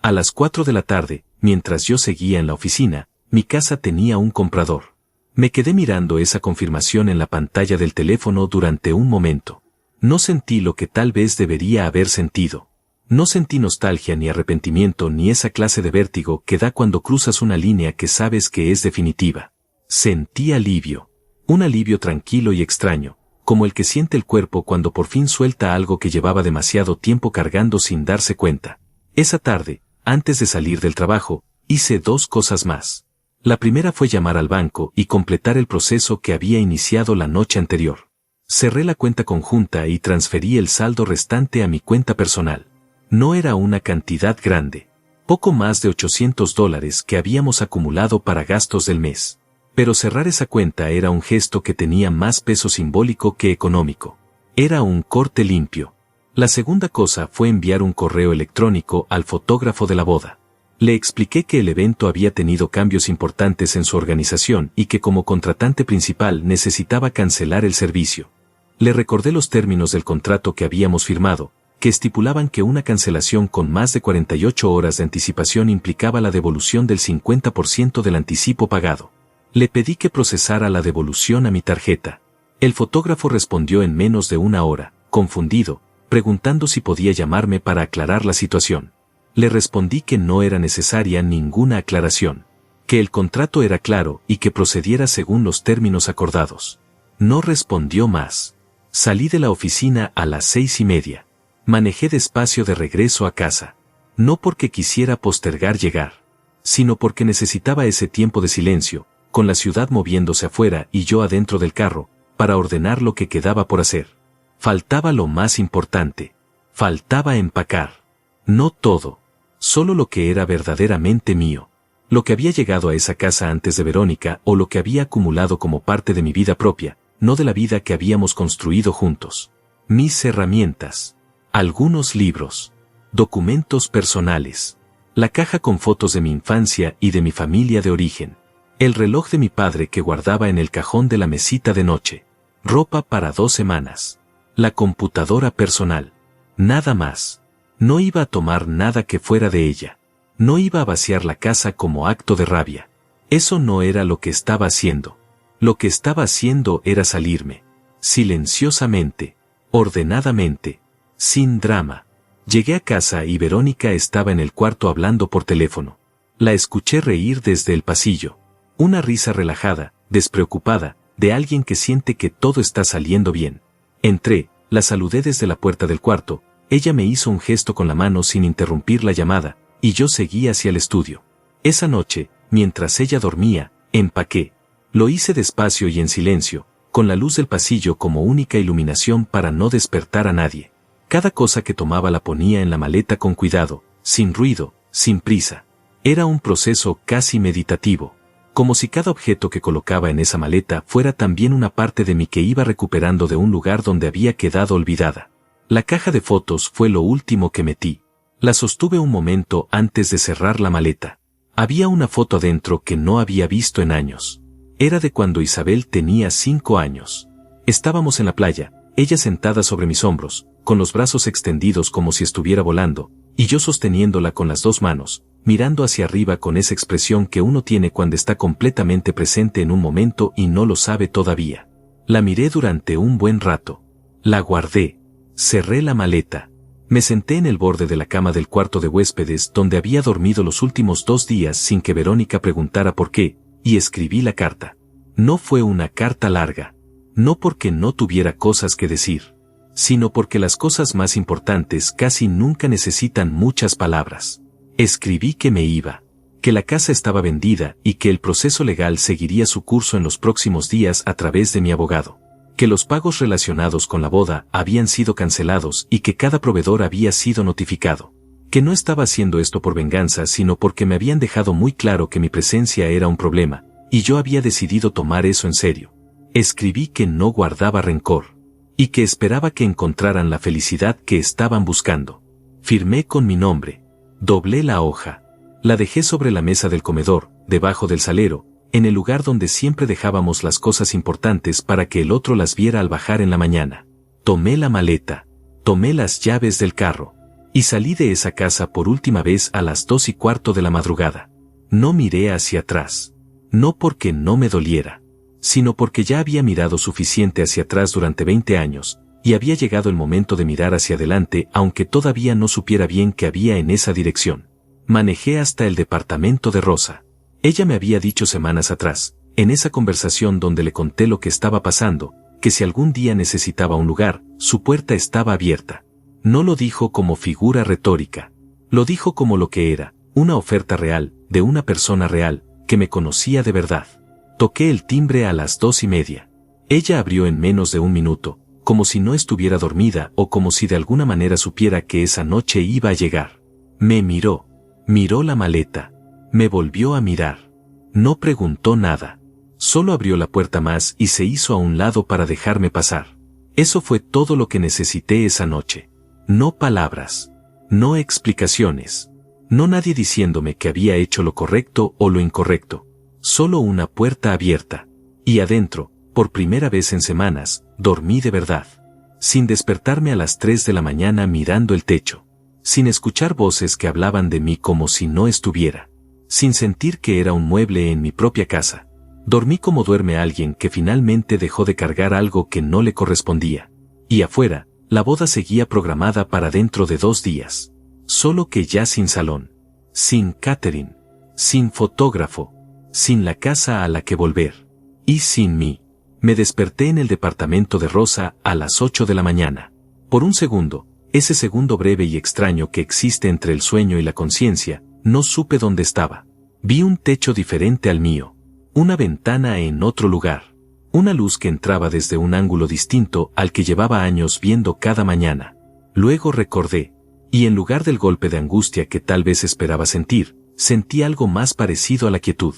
A las 4 de la tarde, mientras yo seguía en la oficina, mi casa tenía un comprador. Me quedé mirando esa confirmación en la pantalla del teléfono durante un momento. No sentí lo que tal vez debería haber sentido. No sentí nostalgia ni arrepentimiento ni esa clase de vértigo que da cuando cruzas una línea que sabes que es definitiva. Sentí alivio. Un alivio tranquilo y extraño, como el que siente el cuerpo cuando por fin suelta algo que llevaba demasiado tiempo cargando sin darse cuenta. Esa tarde, antes de salir del trabajo, hice 2 cosas más. La primera fue llamar al banco y completar el proceso que había iniciado la noche anterior. Cerré la cuenta conjunta y transferí el saldo restante a mi cuenta personal. No era una cantidad grande, poco más de $800 que habíamos acumulado para gastos del mes. Pero cerrar esa cuenta era un gesto que tenía más peso simbólico que económico. Era un corte limpio. La segunda cosa fue enviar un correo electrónico al fotógrafo de la boda. Le expliqué que el evento había tenido cambios importantes en su organización y que como contratante principal necesitaba cancelar el servicio. Le recordé los términos del contrato que habíamos firmado, que estipulaban que una cancelación con más de 48 horas de anticipación implicaba la devolución del 50% del anticipo pagado. Le pedí que procesara la devolución a mi tarjeta. El fotógrafo respondió en menos de 1 hora, confundido, preguntando si podía llamarme para aclarar la situación. Le respondí que no era necesaria ninguna aclaración, que el contrato era claro y que procediera según los términos acordados. No respondió más. Salí de la oficina a las 6:30. Manejé despacio de regreso a casa. No porque quisiera postergar llegar, sino porque necesitaba ese tiempo de silencio, con la ciudad moviéndose afuera y yo adentro del carro, para ordenar lo que quedaba por hacer. Faltaba lo más importante. Faltaba empacar. No todo. Solo lo que era verdaderamente mío. Lo que había llegado a esa casa antes de Verónica o lo que había acumulado como parte de mi vida propia, no de la vida que habíamos construido juntos. Mis herramientas. Algunos libros. Documentos personales. La caja con fotos de mi infancia y de mi familia de origen. El reloj de mi padre que guardaba en el cajón de la mesita de noche. Ropa para 2 semanas. La computadora personal. Nada más. No iba a tomar nada que fuera de ella. No iba a vaciar la casa como acto de rabia. Eso no era lo que estaba haciendo. Lo que estaba haciendo era salirme. Silenciosamente. Ordenadamente. Sin drama. Llegué a casa y Verónica estaba en el cuarto hablando por teléfono. La escuché reír desde el pasillo. Una risa relajada, despreocupada, de alguien que siente que todo está saliendo bien. Entré, la saludé desde la puerta del cuarto, ella me hizo un gesto con la mano sin interrumpir la llamada, y yo seguí hacia el estudio. Esa noche, mientras ella dormía, empaqué. Lo hice despacio y en silencio, con la luz del pasillo como única iluminación para no despertar a nadie. Cada cosa que tomaba la ponía en la maleta con cuidado, sin ruido, sin prisa. Era un proceso casi meditativo, como si cada objeto que colocaba en esa maleta fuera también una parte de mí que iba recuperando de un lugar donde había quedado olvidada. La caja de fotos fue lo último que metí. La sostuve un momento antes de cerrar la maleta. Había una foto adentro que no había visto en años. Era de cuando Isabel tenía 5 años. Estábamos en la playa, ella sentada sobre mis hombros, con los brazos extendidos como si estuviera volando, y yo sosteniéndola con las 2 manos, mirando hacia arriba con esa expresión que uno tiene cuando está completamente presente en un momento y no lo sabe todavía. La miré durante un buen rato. La guardé. Cerré la maleta. Me senté en el borde de la cama del cuarto de huéspedes donde había dormido los últimos 2 días sin que Verónica preguntara por qué, y escribí la carta. No fue una carta larga. No porque no tuviera cosas que decir, sino porque las cosas más importantes casi nunca necesitan muchas palabras. Escribí que me iba, que la casa estaba vendida y que el proceso legal seguiría su curso en los próximos días a través de mi abogado, que los pagos relacionados con la boda habían sido cancelados y que cada proveedor había sido notificado, que no estaba haciendo esto por venganza sino porque me habían dejado muy claro que mi presencia era un problema, y yo había decidido tomar eso en serio. Escribí que no guardaba rencor, y que esperaba que encontraran la felicidad que estaban buscando. Firmé con mi nombre. Doblé la hoja. La dejé sobre la mesa del comedor, debajo del salero, en el lugar donde siempre dejábamos las cosas importantes para que el otro las viera al bajar en la mañana. Tomé la maleta. Tomé las llaves del carro. Y salí de esa casa por última vez a las 2:15 de la madrugada. No miré hacia atrás. No porque no me doliera, sino porque ya había mirado suficiente hacia atrás durante 20 años, y había llegado el momento de mirar hacia adelante aunque todavía no supiera bien qué había en esa dirección. Manejé hasta el departamento de Rosa. Ella me había dicho semanas atrás, en esa conversación donde le conté lo que estaba pasando, que si algún día necesitaba un lugar, su puerta estaba abierta. No lo dijo como figura retórica. Lo dijo como lo que era, una oferta real, de una persona real, que me conocía de verdad. Toqué el timbre a las 2:30. Ella abrió en menos de un minuto, como si no estuviera dormida o como si de alguna manera supiera que esa noche iba a llegar. Me miró. Miró la maleta. Me volvió a mirar. No preguntó nada. Solo abrió la puerta más y se hizo a un lado para dejarme pasar. Eso fue todo lo que necesité esa noche. No palabras. No explicaciones. No nadie diciéndome que había hecho lo correcto o lo incorrecto. Solo una puerta abierta. Y adentro, por primera vez en semanas, dormí de verdad. Sin despertarme a las 3 de la mañana mirando el techo. Sin escuchar voces que hablaban de mí como si no estuviera. Sin sentir que era un mueble en mi propia casa. Dormí como duerme alguien que finalmente dejó de cargar algo que no le correspondía. Y afuera, la boda seguía programada para dentro de 2 días. Solo que ya sin salón. Sin catering. Sin fotógrafo. Sin la casa a la que volver. Y sin mí. Me desperté en el departamento de Rosa a las 8 de la mañana. Por un segundo, Ese segundo breve y extraño que existe entre el sueño y la conciencia, no supe dónde estaba. Vi un techo diferente al mío, una ventana en otro lugar, una luz que entraba desde un ángulo distinto al que llevaba años viendo cada mañana. Luego recordé, y en lugar del golpe de angustia que tal vez esperaba sentir, sentí algo más parecido a la quietud.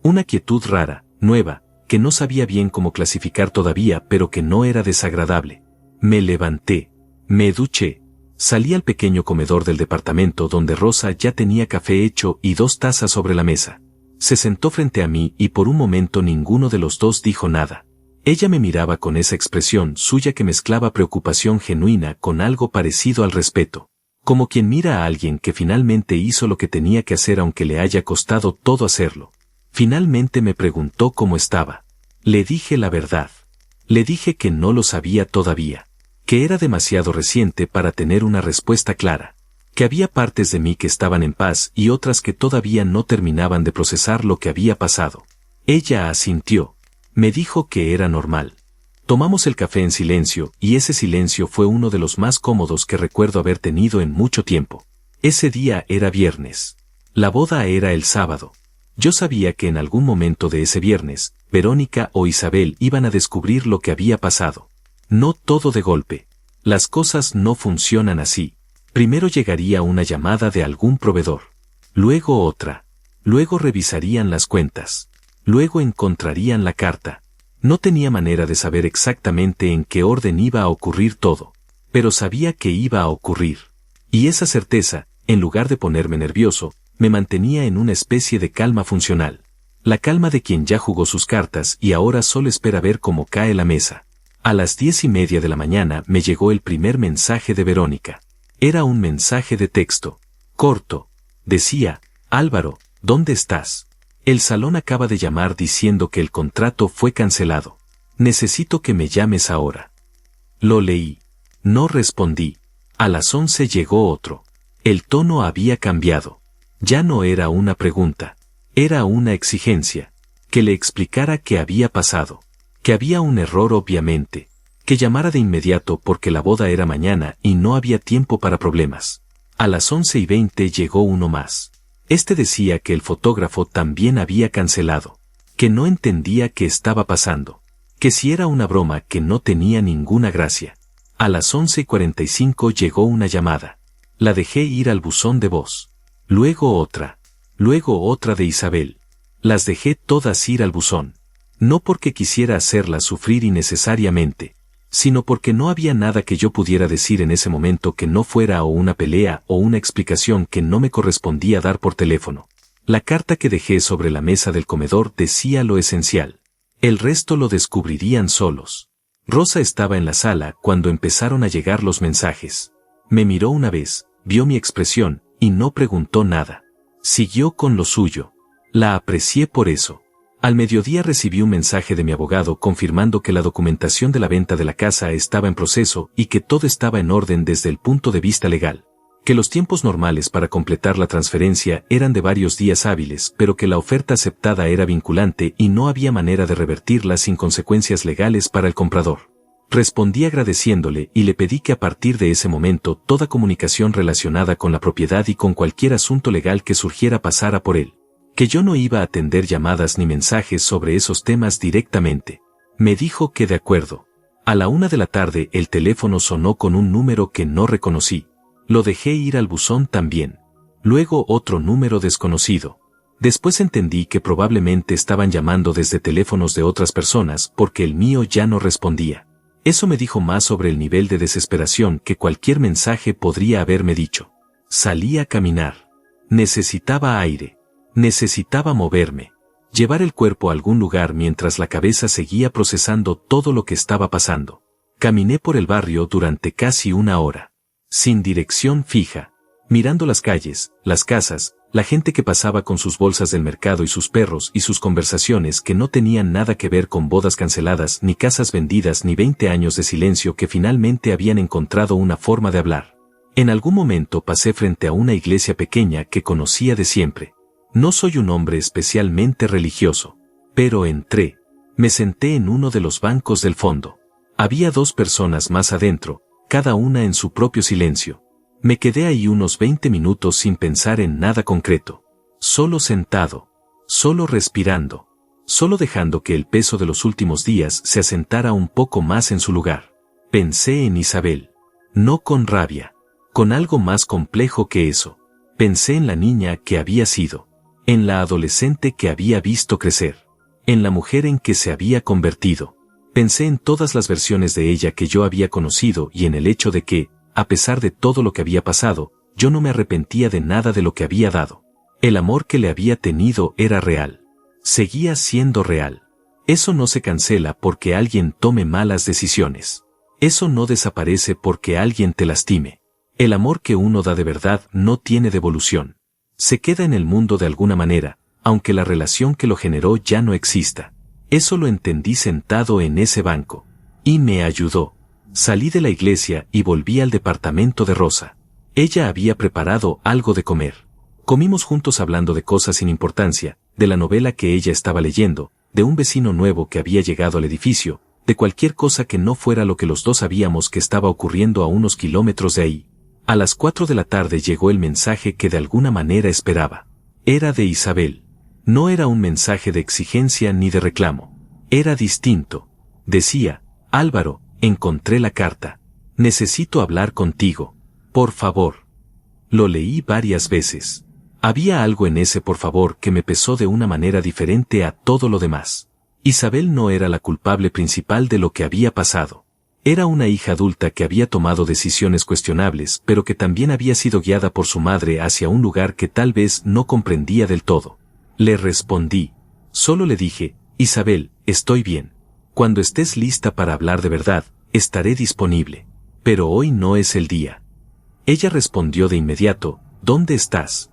Una quietud rara, nueva, que no sabía bien cómo clasificar todavía, pero que no era desagradable. Me levanté, me duché, salí al pequeño comedor del departamento donde Rosa ya tenía café hecho y 2 tazas sobre la mesa. Se sentó frente a mí y por un momento ninguno de los dos dijo nada. Ella me miraba con esa expresión suya que mezclaba preocupación genuina con algo parecido al respeto. Como quien mira a alguien que finalmente hizo lo que tenía que hacer aunque le haya costado todo hacerlo. Finalmente me preguntó cómo estaba. Le dije la verdad. Le dije que no lo sabía todavía. Que era demasiado reciente para tener una respuesta clara. Que había partes de mí que estaban en paz y otras que todavía no terminaban de procesar lo que había pasado. Ella asintió. Me dijo que era normal. Tomamos el café en silencio, y ese silencio fue uno de los más cómodos que recuerdo haber tenido en mucho tiempo. Ese día era viernes. La boda era el sábado. Yo sabía que en algún momento de ese viernes, Verónica o Isabel iban a descubrir lo que había pasado. No todo de golpe. Las cosas no funcionan así. Primero llegaría una llamada de algún proveedor. Luego otra. Luego revisarían las cuentas. Luego encontrarían la carta. No tenía manera de saber exactamente en qué orden iba a ocurrir todo, pero sabía que iba a ocurrir. Y esa certeza, en lugar de ponerme nervioso, me mantenía en una especie de calma funcional. La calma de quien ya jugó sus cartas y ahora solo espera ver cómo cae la mesa. A las 10:30 de la mañana me llegó el primer mensaje de Verónica. Era un mensaje de texto. Corto. Decía, Álvaro, ¿dónde estás? El salón acaba de llamar diciendo que el contrato fue cancelado. Necesito que me llames ahora. Lo leí. No respondí. A las 11 llegó otro. El tono había cambiado. Ya no era una pregunta. Era una exigencia. Que le explicara qué había pasado. Que había un error obviamente. Que llamara de inmediato porque la boda era mañana y no había tiempo para problemas. A las 11:20 llegó uno más. Este decía que el fotógrafo también había cancelado. Que no entendía qué estaba pasando. Que si era una broma que no tenía ninguna gracia. A las 11:45 llegó una llamada. La dejé ir al buzón de voz. Luego otra. Luego otra de Isabel. Las dejé todas ir al buzón. No porque quisiera hacerlas sufrir innecesariamente, sino porque no había nada que yo pudiera decir en ese momento que no fuera o una pelea o una explicación que no me correspondía dar por teléfono. La carta que dejé sobre la mesa del comedor decía lo esencial. El resto lo descubrirían solos. Rosa estaba en la sala cuando empezaron a llegar los mensajes. Me miró una vez, vio mi expresión, y no preguntó nada. Siguió con lo suyo. La aprecié por eso. Al mediodía recibí un mensaje de mi abogado confirmando que la documentación de la venta de la casa estaba en proceso y que todo estaba en orden desde el punto de vista legal. Que los tiempos normales para completar la transferencia eran de varios días hábiles, pero que la oferta aceptada era vinculante y no había manera de revertirla sin consecuencias legales para el comprador. Respondí agradeciéndole y le pedí que a partir de ese momento toda comunicación relacionada con la propiedad y con cualquier asunto legal que surgiera pasara por él. Que yo no iba a atender llamadas ni mensajes sobre esos temas directamente. Me dijo que de acuerdo. A la 1 de la tarde el teléfono sonó con un número que no reconocí. Lo dejé ir al buzón también. Luego otro número desconocido. Después entendí que probablemente estaban llamando desde teléfonos de otras personas porque el mío ya no respondía. Eso me dijo más sobre el nivel de desesperación que cualquier mensaje podría haberme dicho. Salí a caminar. Necesitaba aire. Necesitaba moverme. Llevar el cuerpo a algún lugar mientras la cabeza seguía procesando todo lo que estaba pasando. Caminé por el barrio durante casi 1 hora. Sin dirección fija. Mirando las calles, las casas, la gente que pasaba con sus bolsas del mercado y sus perros y sus conversaciones que no tenían nada que ver con bodas canceladas ni casas vendidas ni 20 años de silencio que finalmente habían encontrado una forma de hablar. En algún momento pasé frente a una iglesia pequeña que conocía de siempre. No soy un hombre especialmente religioso, pero entré. Me senté en uno de los bancos del fondo. Había 2 personas más adentro, cada una en su propio silencio. Me quedé ahí unos 20 minutos sin pensar en nada concreto. Solo sentado, solo respirando, solo dejando que el peso de los últimos días se asentara un poco más en su lugar. Pensé en Isabel. No con rabia, con algo más complejo que eso. Pensé en la niña que había sido, en la adolescente que había visto crecer, en la mujer en que se había convertido. Pensé en todas las versiones de ella que yo había conocido y en el hecho de que, a pesar de todo lo que había pasado, yo no me arrepentía de nada de lo que había dado. El amor que le había tenido era real. Seguía siendo real. Eso no se cancela porque alguien tome malas decisiones. Eso no desaparece porque alguien te lastime. El amor que uno da de verdad no tiene devolución. Se queda en el mundo de alguna manera, aunque la relación que lo generó ya no exista. Eso lo entendí sentado en ese banco. Y me ayudó. Salí de la iglesia y volví al departamento de Rosa. Ella había preparado algo de comer. Comimos juntos hablando de cosas sin importancia, de la novela que ella estaba leyendo, de un vecino nuevo que había llegado al edificio, de cualquier cosa que no fuera lo que los dos sabíamos que estaba ocurriendo a unos kilómetros de ahí. A las 4 de la tarde llegó el mensaje que de alguna manera esperaba. Era de Isabel. No era un mensaje de exigencia ni de reclamo. Era distinto. Decía: Álvaro, encontré la carta. Necesito hablar contigo. Por favor. Lo leí varias veces. Había algo en ese por favor que me pesó de una manera diferente a todo lo demás. Isabel no era la culpable principal de lo que había pasado. Era una hija adulta que había tomado decisiones cuestionables, pero que también había sido guiada por su madre hacia un lugar que tal vez no comprendía del todo. Le respondí. Solo le dije: Isabel, estoy bien. Cuando estés lista para hablar de verdad, estaré disponible. Pero hoy no es el día. Ella respondió de inmediato: ¿Dónde estás?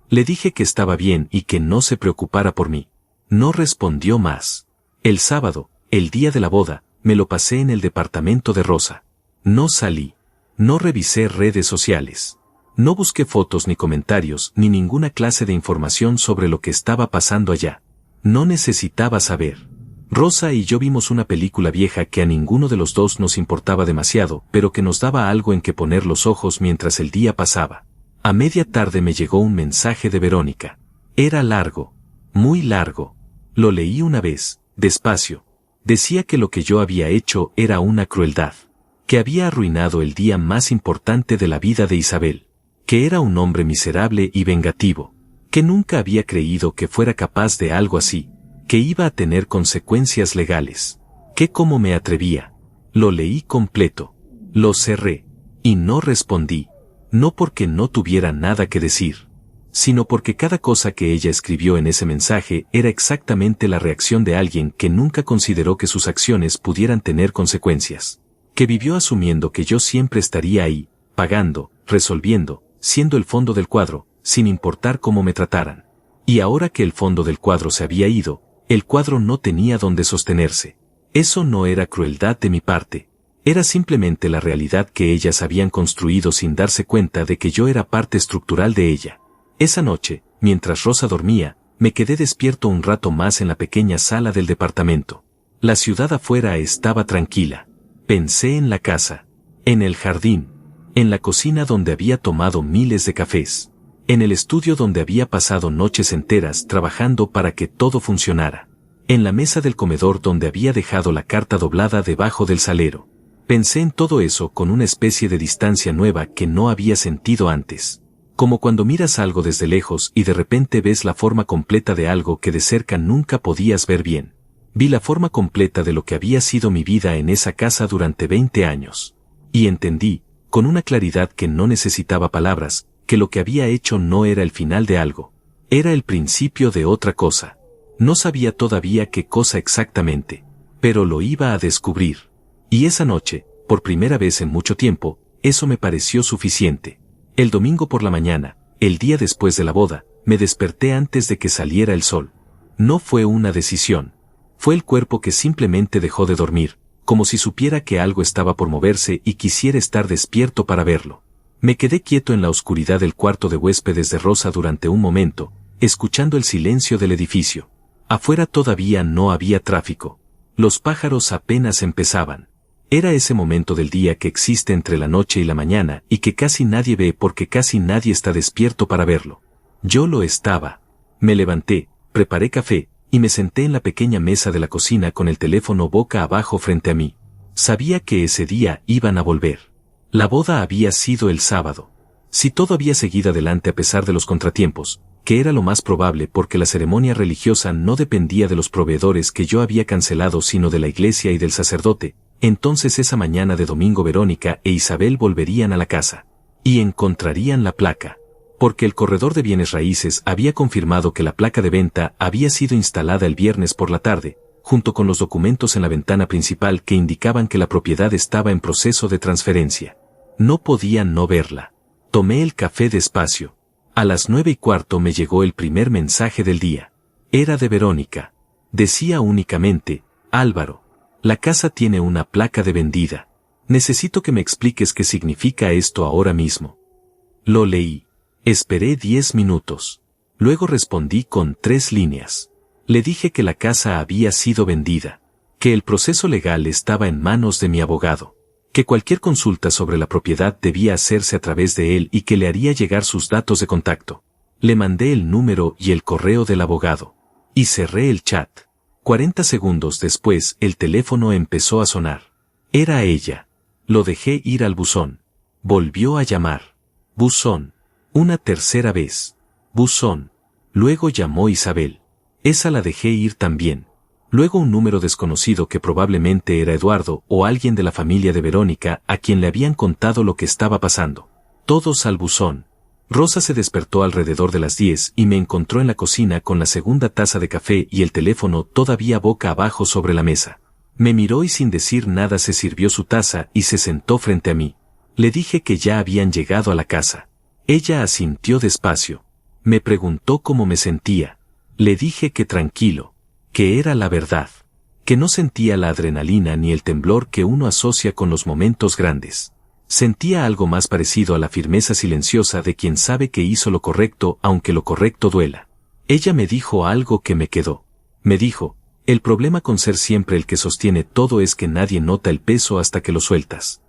Le dije que estaba bien y que no se preocupara por mí. No respondió más. El sábado, el día de la boda, me lo pasé en el departamento de Rosa. No salí. No revisé redes sociales. No busqué fotos ni comentarios ni ninguna clase de información sobre lo que estaba pasando allá. No necesitaba saber. Rosa y yo vimos una película vieja que a ninguno de los dos nos importaba demasiado, pero que nos daba algo en que poner los ojos mientras el día pasaba. A media tarde me llegó un mensaje de Verónica. Era largo. Muy largo. Lo leí una vez, despacio. Decía que lo que yo había hecho era una crueldad. Que había arruinado el día más importante de la vida de Isabel. Que era un hombre miserable y vengativo. Que nunca había creído que fuera capaz de algo así. Que iba a tener consecuencias legales. Que cómo me atrevía. Lo leí completo. Lo cerré. Y no respondí. No porque no tuviera nada que decir, sino porque cada cosa que ella escribió en ese mensaje era exactamente la reacción de alguien que nunca consideró que sus acciones pudieran tener consecuencias. Que vivió asumiendo que yo siempre estaría ahí, pagando, resolviendo, siendo el fondo del cuadro, sin importar cómo me trataran. Y ahora que el fondo del cuadro se había ido, el cuadro no tenía donde sostenerse. Eso no era crueldad de mi parte. Era simplemente la realidad que ellas habían construido sin darse cuenta de que yo era parte estructural de ella. Esa noche, mientras Rosa dormía, me quedé despierto un rato más en la pequeña sala del departamento. La ciudad afuera estaba tranquila. Pensé en la casa, en el jardín, en la cocina donde había tomado miles de cafés, en el estudio donde había pasado noches enteras trabajando para que todo funcionara, en la mesa del comedor donde había dejado la carta doblada debajo del salero. Pensé en todo eso con una especie de distancia nueva que no había sentido antes. Como cuando miras algo desde lejos y de repente ves la forma completa de algo que de cerca nunca podías ver bien. Vi la forma completa de lo que había sido mi vida en esa casa durante 20 años. Y entendí, con una claridad que no necesitaba palabras, que lo que había hecho no era el final de algo. Era el principio de otra cosa. No sabía todavía qué cosa exactamente, pero lo iba a descubrir. Y esa noche, por primera vez en mucho tiempo, eso me pareció suficiente. El domingo por la mañana, el día después de la boda, me desperté antes de que saliera el sol. No fue una decisión. Fue el cuerpo que simplemente dejó de dormir, como si supiera que algo estaba por moverse y quisiera estar despierto para verlo. Me quedé quieto en la oscuridad del cuarto de huéspedes de Rosa durante un momento, escuchando el silencio del edificio. Afuera todavía no había tráfico. Los pájaros apenas empezaban. Era ese momento del día que existe entre la noche y la mañana y que casi nadie ve porque casi nadie está despierto para verlo. Yo lo estaba. Me levanté, preparé café, y me senté en la pequeña mesa de la cocina con el teléfono boca abajo frente a mí. Sabía que ese día iban a volver. La boda había sido el sábado. Si todo había seguido adelante a pesar de los contratiempos, que era lo más probable porque la ceremonia religiosa no dependía de los proveedores que yo había cancelado sino de la iglesia y del sacerdote, entonces esa mañana de domingo Verónica e Isabel volverían a la casa. Y encontrarían la placa. Porque el corredor de bienes raíces había confirmado que la placa de venta había sido instalada el viernes por la tarde, junto con los documentos en la ventana principal que indicaban que la propiedad estaba en proceso de transferencia. No podía no verla. Tomé el café despacio. A las 9:15 me llegó el primer mensaje del día. Era de Verónica. Decía únicamente, Álvaro, la casa tiene una placa de vendida. Necesito que me expliques qué significa esto ahora mismo. Lo leí. Esperé 10 minutos. Luego respondí con 3 líneas. Le dije que la casa había sido vendida, que el proceso legal estaba en manos de mi abogado, que cualquier consulta sobre la propiedad debía hacerse a través de él y que le haría llegar sus datos de contacto. Le mandé el número y el correo del abogado. Y cerré el chat. 40 segundos después el teléfono empezó a sonar. Era ella. Lo dejé ir al buzón. Volvió a llamar. Buzón. Una tercera vez. Buzón. Luego llamó Isabel. Esa la dejé ir también. Luego un número desconocido que probablemente era Eduardo o alguien de la familia de Verónica a quien le habían contado lo que estaba pasando. Todos al buzón. Rosa se despertó alrededor de las 10 y me encontró en la cocina con la segunda taza de café y el teléfono todavía boca abajo sobre la mesa. Me miró y sin decir nada se sirvió su taza y se sentó frente a mí. Le dije que ya habían llegado a la casa. Ella asintió despacio. Me preguntó cómo me sentía. Le dije que tranquilo. Que era la verdad, que no sentía la adrenalina ni el temblor que uno asocia con los momentos grandes. Sentía algo más parecido a la firmeza silenciosa de quien sabe que hizo lo correcto aunque lo correcto duela. Ella me dijo algo que me quedó. Me dijo, el problema con ser siempre el que sostiene todo es que nadie nota el peso hasta que lo sueltas.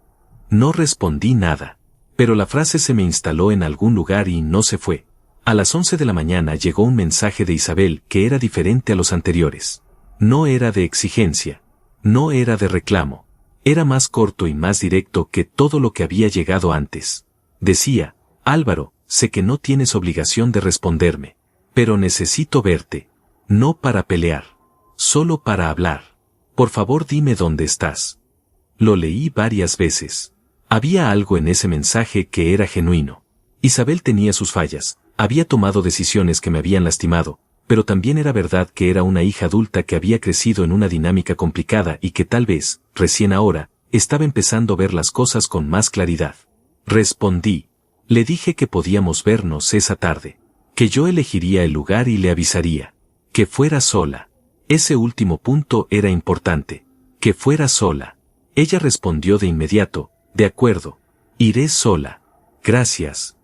No respondí nada, pero la frase se me instaló en algún lugar y no se fue. A las 11 de la mañana llegó un mensaje de Isabel que era diferente a los anteriores. No era de exigencia. No era de reclamo. Era más corto y más directo que todo lo que había llegado antes. Decía, Álvaro, sé que no tienes obligación de responderme. Pero necesito verte. No para pelear. Solo para hablar. Por favor dime dónde estás. Lo leí varias veces. Había algo en ese mensaje que era genuino. Isabel tenía sus fallas. Había tomado decisiones que me habían lastimado, pero también era verdad que era una hija adulta que había crecido en una dinámica complicada y que tal vez, recién ahora, estaba empezando a ver las cosas con más claridad. Respondí. Le dije que podíamos vernos esa tarde, que yo elegiría el lugar y le avisaría. Que fuera sola. Ese último punto era importante. Que fuera sola. Ella respondió de inmediato, de acuerdo. Iré sola. Gracias.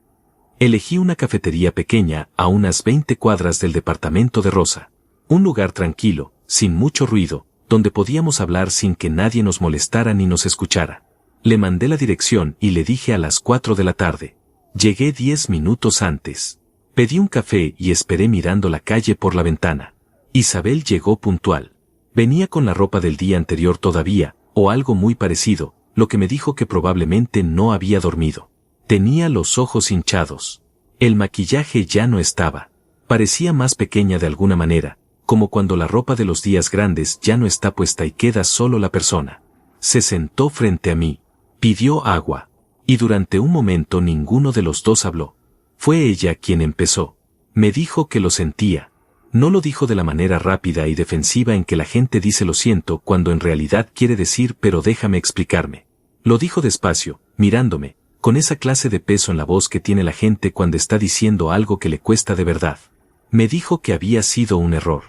Elegí una cafetería pequeña a unas 20 cuadras del departamento de Rosa. Un lugar tranquilo, sin mucho ruido, donde podíamos hablar sin que nadie nos molestara ni nos escuchara. Le mandé la dirección y le dije a las 4 de la tarde. Llegué 10 minutos antes. Pedí un café y esperé mirando la calle por la ventana. Isabel llegó puntual. Venía con la ropa del día anterior todavía, o algo muy parecido, lo que me dijo que probablemente no había dormido. Tenía los ojos hinchados. El maquillaje ya no estaba. Parecía más pequeña de alguna manera, como cuando la ropa de los días grandes ya no está puesta y queda solo la persona. Se sentó frente a mí. Pidió agua. Y durante un momento ninguno de los dos habló. Fue ella quien empezó. Me dijo que lo sentía. No lo dijo de la manera rápida y defensiva en que la gente dice lo siento cuando en realidad quiere decir pero déjame explicarme. Lo dijo despacio, mirándome, con esa clase de peso en la voz que tiene la gente cuando está diciendo algo que le cuesta de verdad. Me dijo que había sido un error,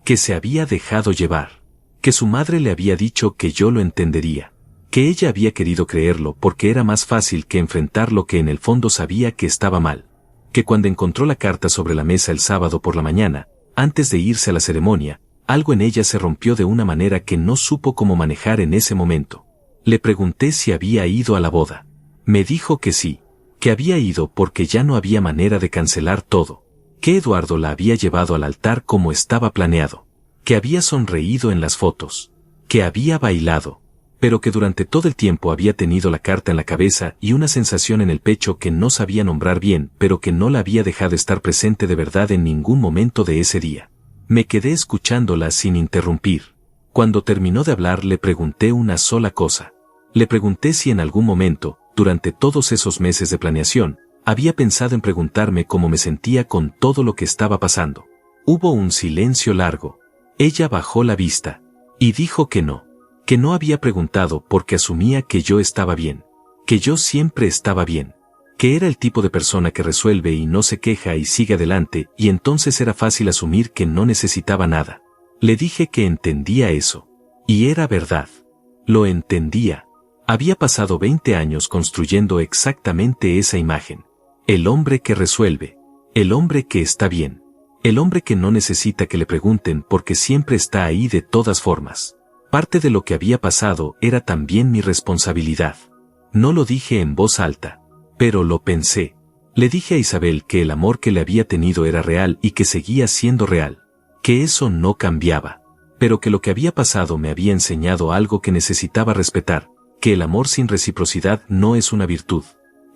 que se había dejado llevar, que su madre le había dicho que yo lo entendería, que ella había querido creerlo porque era más fácil que enfrentar lo que en el fondo sabía que estaba mal, que cuando encontró la carta sobre la mesa el sábado por la mañana, antes de irse a la ceremonia, algo en ella se rompió de una manera que no supo cómo manejar en ese momento. Le pregunté si había ido a la boda. Me dijo que sí, que había ido porque ya no había manera de cancelar todo, que Eduardo la había llevado al altar como estaba planeado, que había sonreído en las fotos, que había bailado, pero que durante todo el tiempo había tenido la carta en la cabeza y una sensación en el pecho que no sabía nombrar bien, pero que no la había dejado estar presente de verdad en ningún momento de ese día. Me quedé escuchándola sin interrumpir. Cuando terminó de hablar le pregunté una sola cosa. Le pregunté si en algún momento, durante todos esos meses de planeación, había pensado en preguntarme cómo me sentía con todo lo que estaba pasando. Hubo un silencio largo. Ella bajó la vista y dijo que no había preguntado porque asumía que yo estaba bien, que yo siempre estaba bien, que era el tipo de persona que resuelve y no se queja y sigue adelante, y entonces era fácil asumir que no necesitaba nada. Le dije que entendía eso. Y era verdad. Lo entendía. Había pasado 20 años construyendo exactamente esa imagen. El hombre que resuelve. El hombre que está bien. El hombre que no necesita que le pregunten porque siempre está ahí de todas formas. Parte de lo que había pasado era también mi responsabilidad. No lo dije en voz alta, pero lo pensé. Le dije a Isabel que el amor que le había tenido era real y que seguía siendo real, que eso no cambiaba, pero que lo que había pasado me había enseñado algo que necesitaba respetar, que el amor sin reciprocidad no es una virtud,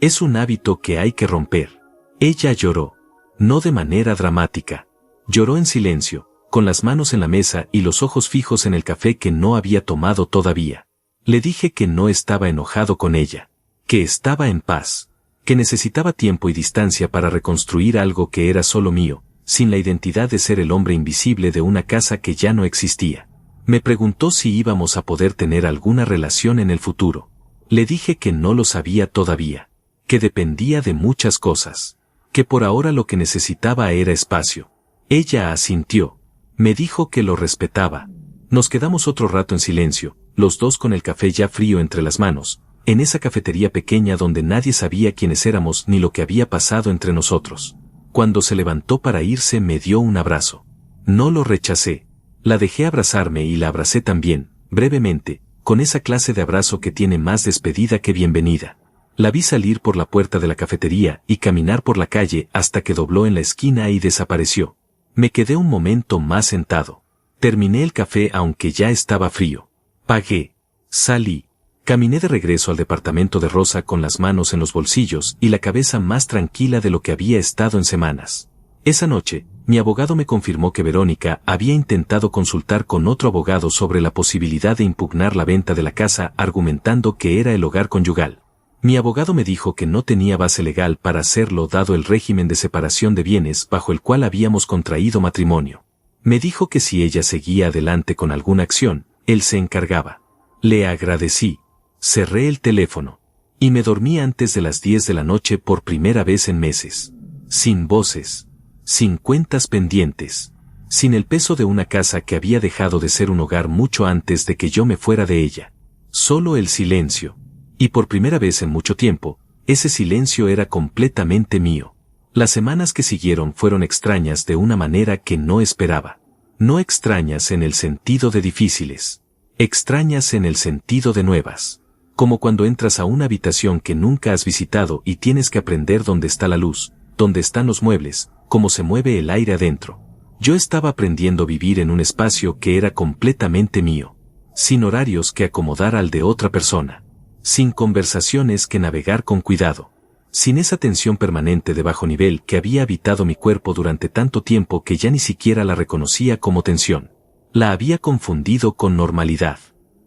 es un hábito que hay que romper. Ella lloró, no de manera dramática, lloró en silencio, con las manos en la mesa y los ojos fijos en el café que no había tomado todavía. Le dije que no estaba enojado con ella, que estaba en paz, que necesitaba tiempo y distancia para reconstruir algo que era solo mío, sin la identidad de ser el hombre invisible de una casa que ya no existía. Me preguntó si íbamos a poder tener alguna relación en el futuro. Le dije que no lo sabía todavía, que dependía de muchas cosas, que por ahora lo que necesitaba era espacio. Ella asintió. Me dijo que lo respetaba. Nos quedamos otro rato en silencio, los dos con el café ya frío entre las manos, en esa cafetería pequeña donde nadie sabía quiénes éramos ni lo que había pasado entre nosotros. Cuando se levantó para irse me dio un abrazo. No lo rechacé. La dejé abrazarme y la abracé también, brevemente, con esa clase de abrazo que tiene más despedida que bienvenida. La vi salir por la puerta de la cafetería y caminar por la calle hasta que dobló en la esquina y desapareció. Me quedé un momento más sentado. Terminé el café aunque ya estaba frío. Pagué. Salí. Caminé de regreso al departamento de Rosa con las manos en los bolsillos y la cabeza más tranquila de lo que había estado en semanas. Esa noche, mi abogado me confirmó que Verónica había intentado consultar con otro abogado sobre la posibilidad de impugnar la venta de la casa argumentando que era el hogar conyugal. Mi abogado me dijo que no tenía base legal para hacerlo dado el régimen de separación de bienes bajo el cual habíamos contraído matrimonio. Me dijo que si ella seguía adelante con alguna acción, él se encargaba. Le agradecí. Cerré el teléfono. Y me dormí antes de las 10 de la noche por primera vez en meses. Sin voces. Sin cuentas pendientes. Sin el peso de una casa que había dejado de ser un hogar mucho antes de que yo me fuera de ella. Solo el silencio. Y por primera vez en mucho tiempo, ese silencio era completamente mío. Las semanas que siguieron fueron extrañas de una manera que no esperaba. No extrañas en el sentido de difíciles. Extrañas en el sentido de nuevas. Como cuando entras a una habitación que nunca has visitado y tienes que aprender dónde está la luz, dónde están los muebles, cómo se mueve el aire adentro. Yo estaba aprendiendo a vivir en un espacio que era completamente mío. Sin horarios que acomodar al de otra persona. Sin conversaciones que navegar con cuidado. Sin esa tensión permanente de bajo nivel que había habitado mi cuerpo durante tanto tiempo que ya ni siquiera la reconocía como tensión. La había confundido con normalidad.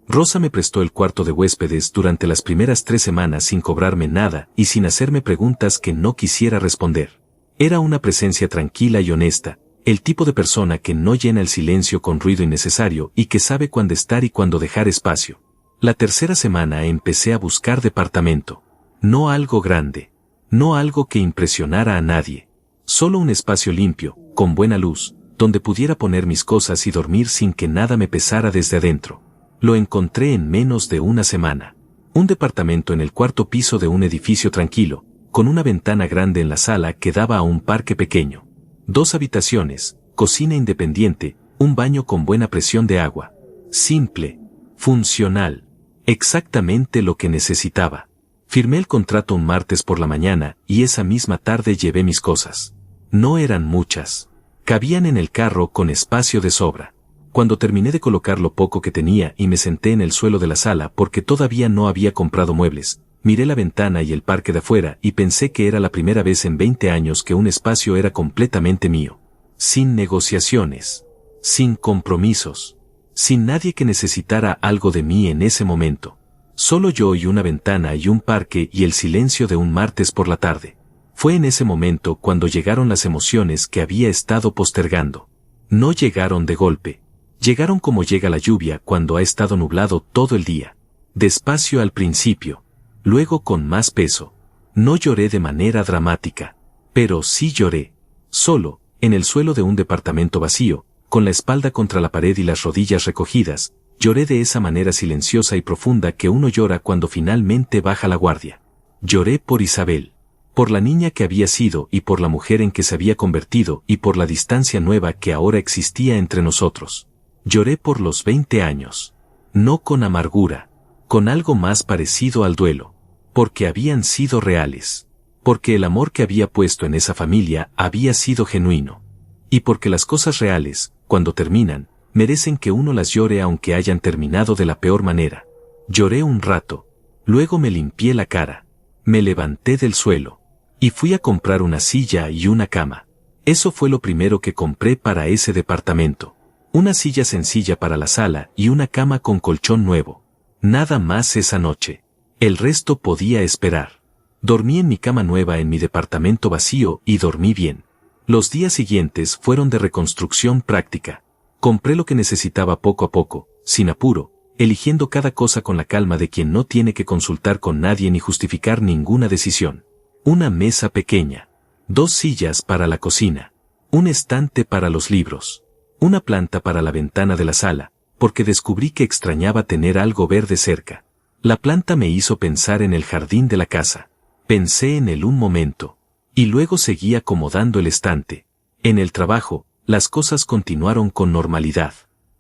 Rosa me prestó el cuarto de huéspedes durante las primeras 3 semanas sin cobrarme nada y sin hacerme preguntas que no quisiera responder. Era una presencia tranquila y honesta, el tipo de persona que no llena el silencio con ruido innecesario y que sabe cuándo estar y cuándo dejar espacio. La tercera semana empecé a buscar departamento. No algo grande. No algo que impresionara a nadie. Solo un espacio limpio, con buena luz, donde pudiera poner mis cosas y dormir sin que nada me pesara desde adentro. Lo encontré en menos de una semana. Un departamento en el 4º piso de un edificio tranquilo, con una ventana grande en la sala que daba a un parque pequeño. 2 habitaciones, cocina independiente, un baño con buena presión de agua. Simple. Funcional. Exactamente lo que necesitaba. Firmé el contrato un martes por la mañana y esa misma tarde llevé mis cosas. No eran muchas. Cabían en el carro con espacio de sobra. Cuando terminé de colocar lo poco que tenía y me senté en el suelo de la sala porque todavía no había comprado muebles, miré la ventana y el parque de afuera y pensé que era la primera vez en 20 años que un espacio era completamente mío. Sin negociaciones. Sin compromisos. Sin nadie que necesitara algo de mí en ese momento. Solo yo y una ventana y un parque y el silencio de un martes por la tarde. Fue en ese momento cuando llegaron las emociones que había estado postergando. No llegaron de golpe. Llegaron como llega la lluvia cuando ha estado nublado todo el día. Despacio al principio. Luego con más peso. No lloré de manera dramática. Pero sí lloré. Solo, en el suelo de un departamento vacío, con la espalda contra la pared y las rodillas recogidas, lloré de esa manera silenciosa y profunda que uno llora cuando finalmente baja la guardia. Lloré por Isabel. Por la niña que había sido y por la mujer en que se había convertido y por la distancia nueva que ahora existía entre nosotros. Lloré por los 20 años. No con amargura. Con algo más parecido al duelo. Porque habían sido reales. Porque el amor que había puesto en esa familia había sido genuino. Y porque las cosas reales, cuando terminan, merecen que uno las llore aunque hayan terminado de la peor manera. Lloré un rato. Luego me limpié la cara. Me levanté del suelo. Y fui a comprar una silla y una cama. Eso fue lo primero que compré para ese departamento. Una silla sencilla para la sala y una cama con colchón nuevo. Nada más esa noche. El resto podía esperar. Dormí en mi cama nueva en mi departamento vacío y dormí bien. Los días siguientes fueron de reconstrucción práctica. Compré lo que necesitaba poco a poco, sin apuro, eligiendo cada cosa con la calma de quien no tiene que consultar con nadie ni justificar ninguna decisión. Una mesa pequeña. 2 sillas para la cocina. Un estante para los libros. Una planta para la ventana de la sala, porque descubrí que extrañaba tener algo verde cerca. La planta me hizo pensar en el jardín de la casa. Pensé en él un momento. Y luego seguí acomodando el estante. En el trabajo, las cosas continuaron con normalidad.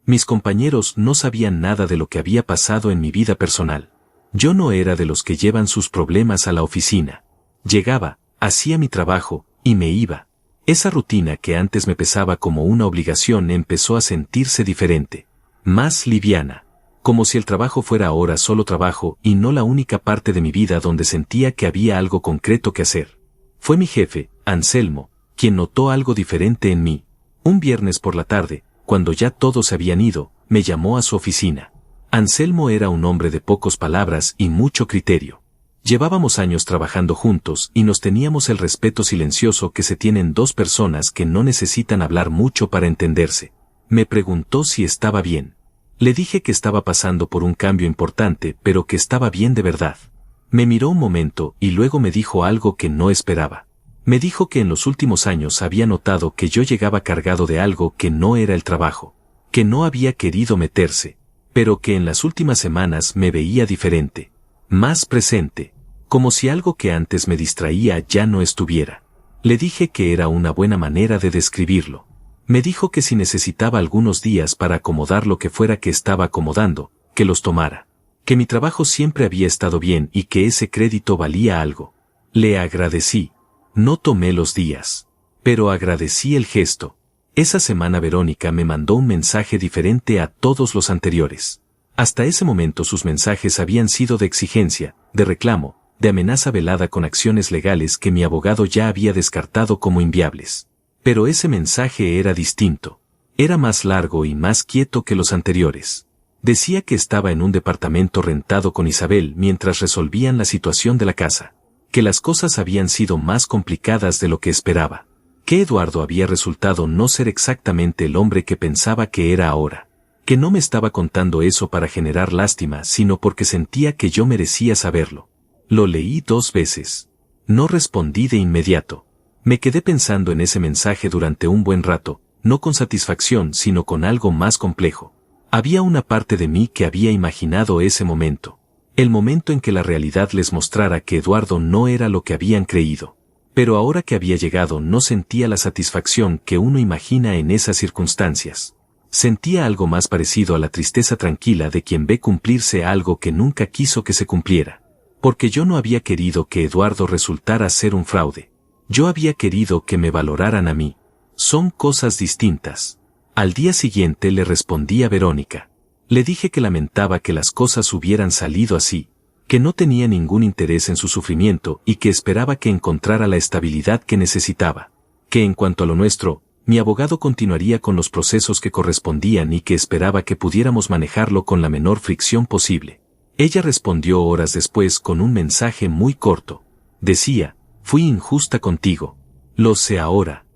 Mis compañeros no sabían nada de lo que había pasado en mi vida personal. Yo no era de los que llevan sus problemas a la oficina. Llegaba, hacía mi trabajo, y me iba. Esa rutina que antes me pesaba como una obligación empezó a sentirse diferente. Más liviana. Como si el trabajo fuera ahora solo trabajo y no la única parte de mi vida donde sentía que había algo concreto que hacer. Fue mi jefe, Anselmo, quien notó algo diferente en mí. Un viernes por la tarde, cuando ya todos se habían ido, me llamó a su oficina. Anselmo era un hombre de pocas palabras y mucho criterio. Llevábamos años trabajando juntos y nos teníamos el respeto silencioso que se tienen 2 personas que no necesitan hablar mucho para entenderse. Me preguntó si estaba bien. Le dije que estaba pasando por un cambio importante, pero que estaba bien de verdad. Me miró un momento y luego me dijo algo que no esperaba. Me dijo que en los últimos años había notado que yo llegaba cargado de algo que no era el trabajo, que no había querido meterse, pero que en las últimas semanas me veía diferente, más presente, como si algo que antes me distraía ya no estuviera. Le dije que era una buena manera de describirlo. Me dijo que si necesitaba algunos días para acomodar lo que fuera que estaba acomodando, que los tomara. Que mi trabajo siempre había estado bien y que ese crédito valía algo. Le agradecí. No tomé los días. Pero agradecí el gesto. Esa semana Verónica me mandó un mensaje diferente a todos los anteriores. Hasta ese momento sus mensajes habían sido de exigencia, de reclamo, de amenaza velada con acciones legales que mi abogado ya había descartado como inviables. Pero ese mensaje era distinto. Era más largo y más quieto que los anteriores. Decía que estaba en un departamento rentado con Isabel mientras resolvían la situación de la casa. Que las cosas habían sido más complicadas de lo que esperaba. Que Eduardo había resultado no ser exactamente el hombre que pensaba que era ahora. Que no me estaba contando eso para generar lástima, sino porque sentía que yo merecía saberlo. Lo leí 2 veces. No respondí de inmediato. Me quedé pensando en ese mensaje durante un buen rato, no con satisfacción sino con algo más complejo. Había una parte de mí que había imaginado ese momento. El momento en que la realidad les mostrara que Eduardo no era lo que habían creído. Pero ahora que había llegado no sentía la satisfacción que uno imagina en esas circunstancias. Sentía algo más parecido a la tristeza tranquila de quien ve cumplirse algo que nunca quiso que se cumpliera. Porque yo no había querido que Eduardo resultara ser un fraude. Yo había querido que me valoraran a mí. Son cosas distintas. Al día siguiente le respondí a Verónica. Le dije que lamentaba que las cosas hubieran salido así, que no tenía ningún interés en su sufrimiento y que esperaba que encontrara la estabilidad que necesitaba. Que en cuanto a lo nuestro, mi abogado continuaría con los procesos que correspondían y que esperaba que pudiéramos manejarlo con la menor fricción posible. Ella respondió horas después con un mensaje muy corto. Decía, fui injusta contigo. Lo sé ahora.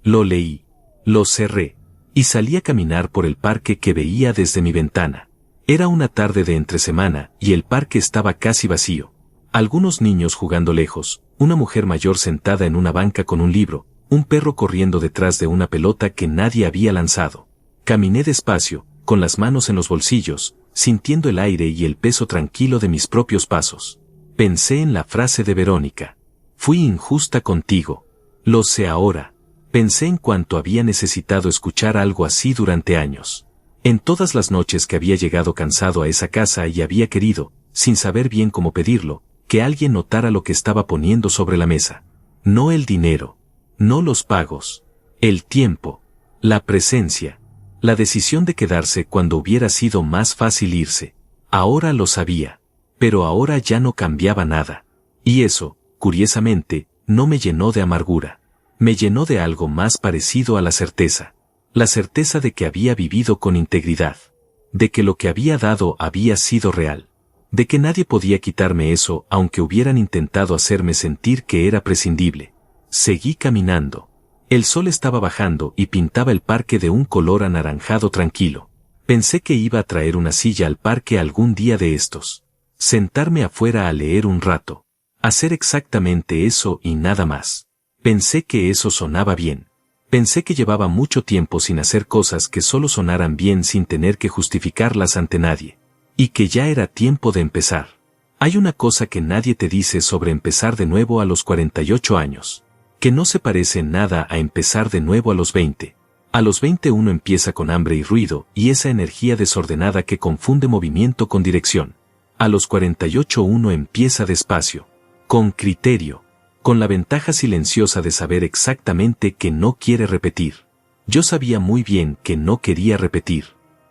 Lo leí. Lo cerré. Y salí a caminar por el parque que veía desde mi ventana. Era una tarde de entresemana y el parque estaba casi vacío. Algunos niños jugando lejos, una mujer mayor sentada en una banca con un libro, un perro corriendo detrás de una pelota que nadie había lanzado. Caminé despacio, con las manos en los bolsillos, sintiendo el aire y el peso tranquilo de mis propios pasos. Pensé en la frase de Verónica. Fui injusta contigo. Lo sé ahora. Pensé en cuánto había necesitado escuchar algo así durante años. En todas las noches que había llegado cansado a esa casa y había querido, sin saber bien cómo pedirlo, que alguien notara lo que estaba poniendo sobre la mesa. No el dinero. No los pagos, el tiempo, la presencia, la decisión de quedarse cuando hubiera sido más fácil irse. Ahora lo sabía, pero ahora ya no cambiaba nada. Y eso, curiosamente, no me llenó de amargura. Me llenó de algo más parecido a la certeza de que había vivido con integridad, de que lo que había dado había sido real, de que nadie podía quitarme eso aunque hubieran intentado hacerme sentir que era prescindible. Seguí caminando. El sol estaba bajando y pintaba el parque de un color anaranjado tranquilo. Pensé que iba a traer una silla al parque algún día de estos. Sentarme afuera a leer un rato. Hacer exactamente eso y nada más. Pensé que eso sonaba bien. Pensé que llevaba mucho tiempo sin hacer cosas que solo sonaran bien sin tener que justificarlas ante nadie. Y que ya era tiempo de empezar. Hay una cosa que nadie te dice sobre empezar de nuevo a los 48 años. Que no se parece nada a empezar de nuevo a los 20. A los 20 uno empieza con hambre y ruido y esa energía desordenada que confunde movimiento con dirección. A los 48 uno empieza despacio, con criterio, con la ventaja silenciosa de saber exactamente que no quiere repetir. Yo sabía muy bien que no quería repetir.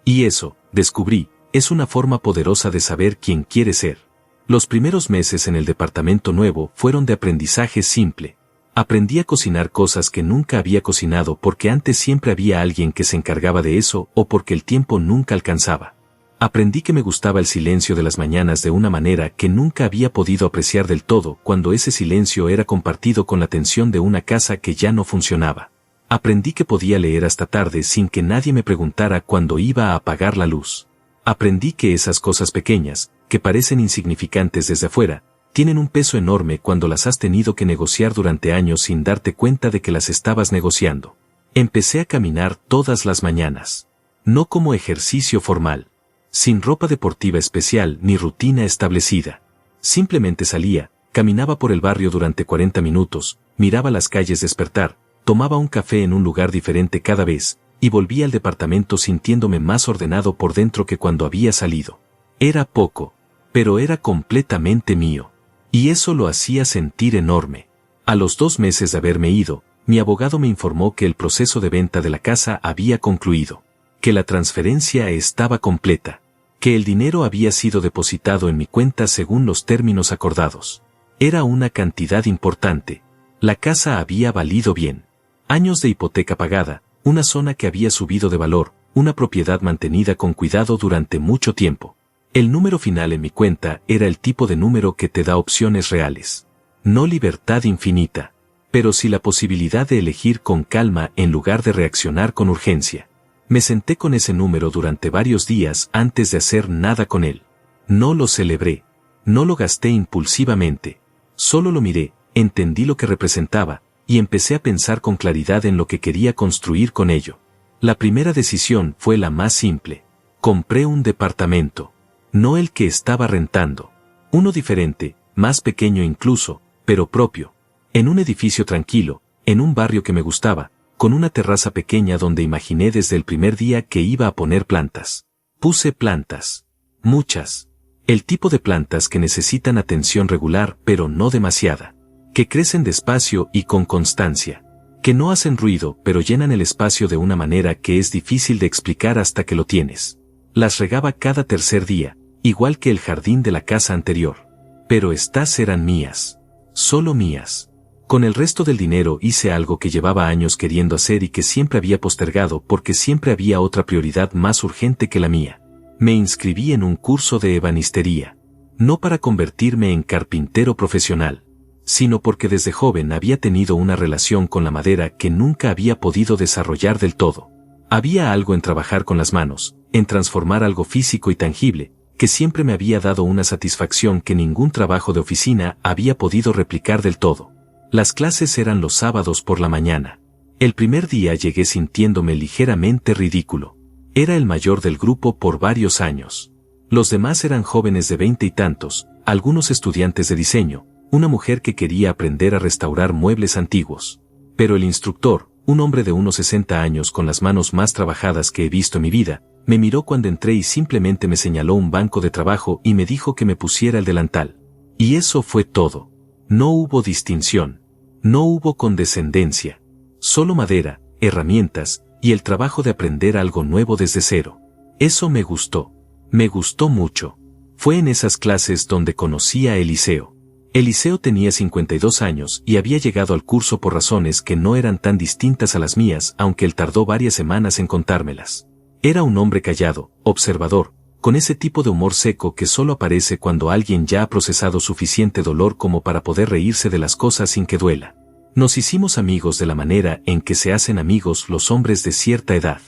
Y eso, descubrí, es una forma poderosa de saber quién quiere ser. Los primeros meses en el departamento nuevo fueron de aprendizaje simple. Aprendí a cocinar cosas que nunca había cocinado porque antes siempre había alguien que se encargaba de eso o porque el tiempo nunca alcanzaba. Aprendí que me gustaba el silencio de las mañanas de una manera que nunca había podido apreciar del todo cuando ese silencio era compartido con la tensión de una casa que ya no funcionaba. Aprendí que podía leer hasta tarde sin que nadie me preguntara cuándo iba a apagar la luz. Aprendí que esas cosas pequeñas, que parecen insignificantes desde afuera, tienen un peso enorme cuando las has tenido que negociar durante años sin darte cuenta de que las estabas negociando. Empecé a caminar todas las mañanas. No como ejercicio formal. Sin ropa deportiva especial ni rutina establecida. Simplemente salía, caminaba por el barrio durante 40 minutos, miraba las calles despertar, tomaba un café en un lugar diferente cada vez, y volvía al departamento sintiéndome más ordenado por dentro que cuando había salido. Era poco, pero era completamente mío. Y eso lo hacía sentir enorme. A los 2 meses de haberme ido, mi abogado me informó que el proceso de venta de la casa había concluido, que la transferencia estaba completa, que el dinero había sido depositado en mi cuenta según los términos acordados. Era una cantidad importante. La casa había valido bien. Años de hipoteca pagada, una zona que había subido de valor, una propiedad mantenida con cuidado durante mucho tiempo. El número final en mi cuenta era el tipo de número que te da opciones reales. No libertad infinita, pero sí la posibilidad de elegir con calma en lugar de reaccionar con urgencia. Me senté con ese número durante varios días antes de hacer nada con él. No lo celebré, no lo gasté impulsivamente, solo lo miré, entendí lo que representaba, y empecé a pensar con claridad en lo que quería construir con ello. La primera decisión fue la más simple. Compré un departamento. No el que estaba rentando. Uno diferente, más pequeño incluso, pero propio. En un edificio tranquilo, en un barrio que me gustaba, con una terraza pequeña donde imaginé desde el primer día que iba a poner plantas. Puse plantas. Muchas. El tipo de plantas que necesitan atención regular pero no demasiada. Que crecen despacio y con constancia. Que no hacen ruido pero llenan el espacio de una manera que es difícil de explicar hasta que lo tienes. Las regaba cada tercer día, igual que el jardín de la casa anterior. Pero estas eran mías. Solo mías. Con el resto del dinero hice algo que llevaba años queriendo hacer y que siempre había postergado porque siempre había otra prioridad más urgente que la mía. Me inscribí en un curso de ebanistería. No para convertirme en carpintero profesional, sino porque desde joven había tenido una relación con la madera que nunca había podido desarrollar del todo. Había algo en trabajar con las manos, en transformar algo físico y tangible, que siempre me había dado una satisfacción que ningún trabajo de oficina había podido replicar del todo. Las clases eran los sábados por la mañana. El primer día llegué sintiéndome ligeramente ridículo. Era el mayor del grupo por varios años. Los demás eran jóvenes de 20 y tantos, algunos estudiantes de diseño, una mujer que quería aprender a restaurar muebles antiguos. Pero el instructor, un hombre de unos 60 años con las manos más trabajadas que he visto en mi vida, me miró cuando entré y simplemente me señaló un banco de trabajo y me dijo que me pusiera el delantal. Y eso fue todo. No hubo distinción. No hubo condescendencia. Solo madera, herramientas, y el trabajo de aprender algo nuevo desde cero. Eso me gustó. Me gustó mucho. Fue en esas clases donde conocí a Eliseo. Eliseo tenía 52 años y había llegado al curso por razones que no eran tan distintas a las mías, aunque él tardó varias semanas en contármelas. Era un hombre callado, observador, con ese tipo de humor seco que solo aparece cuando alguien ya ha procesado suficiente dolor como para poder reírse de las cosas sin que duela. Nos hicimos amigos de la manera en que se hacen amigos los hombres de cierta edad.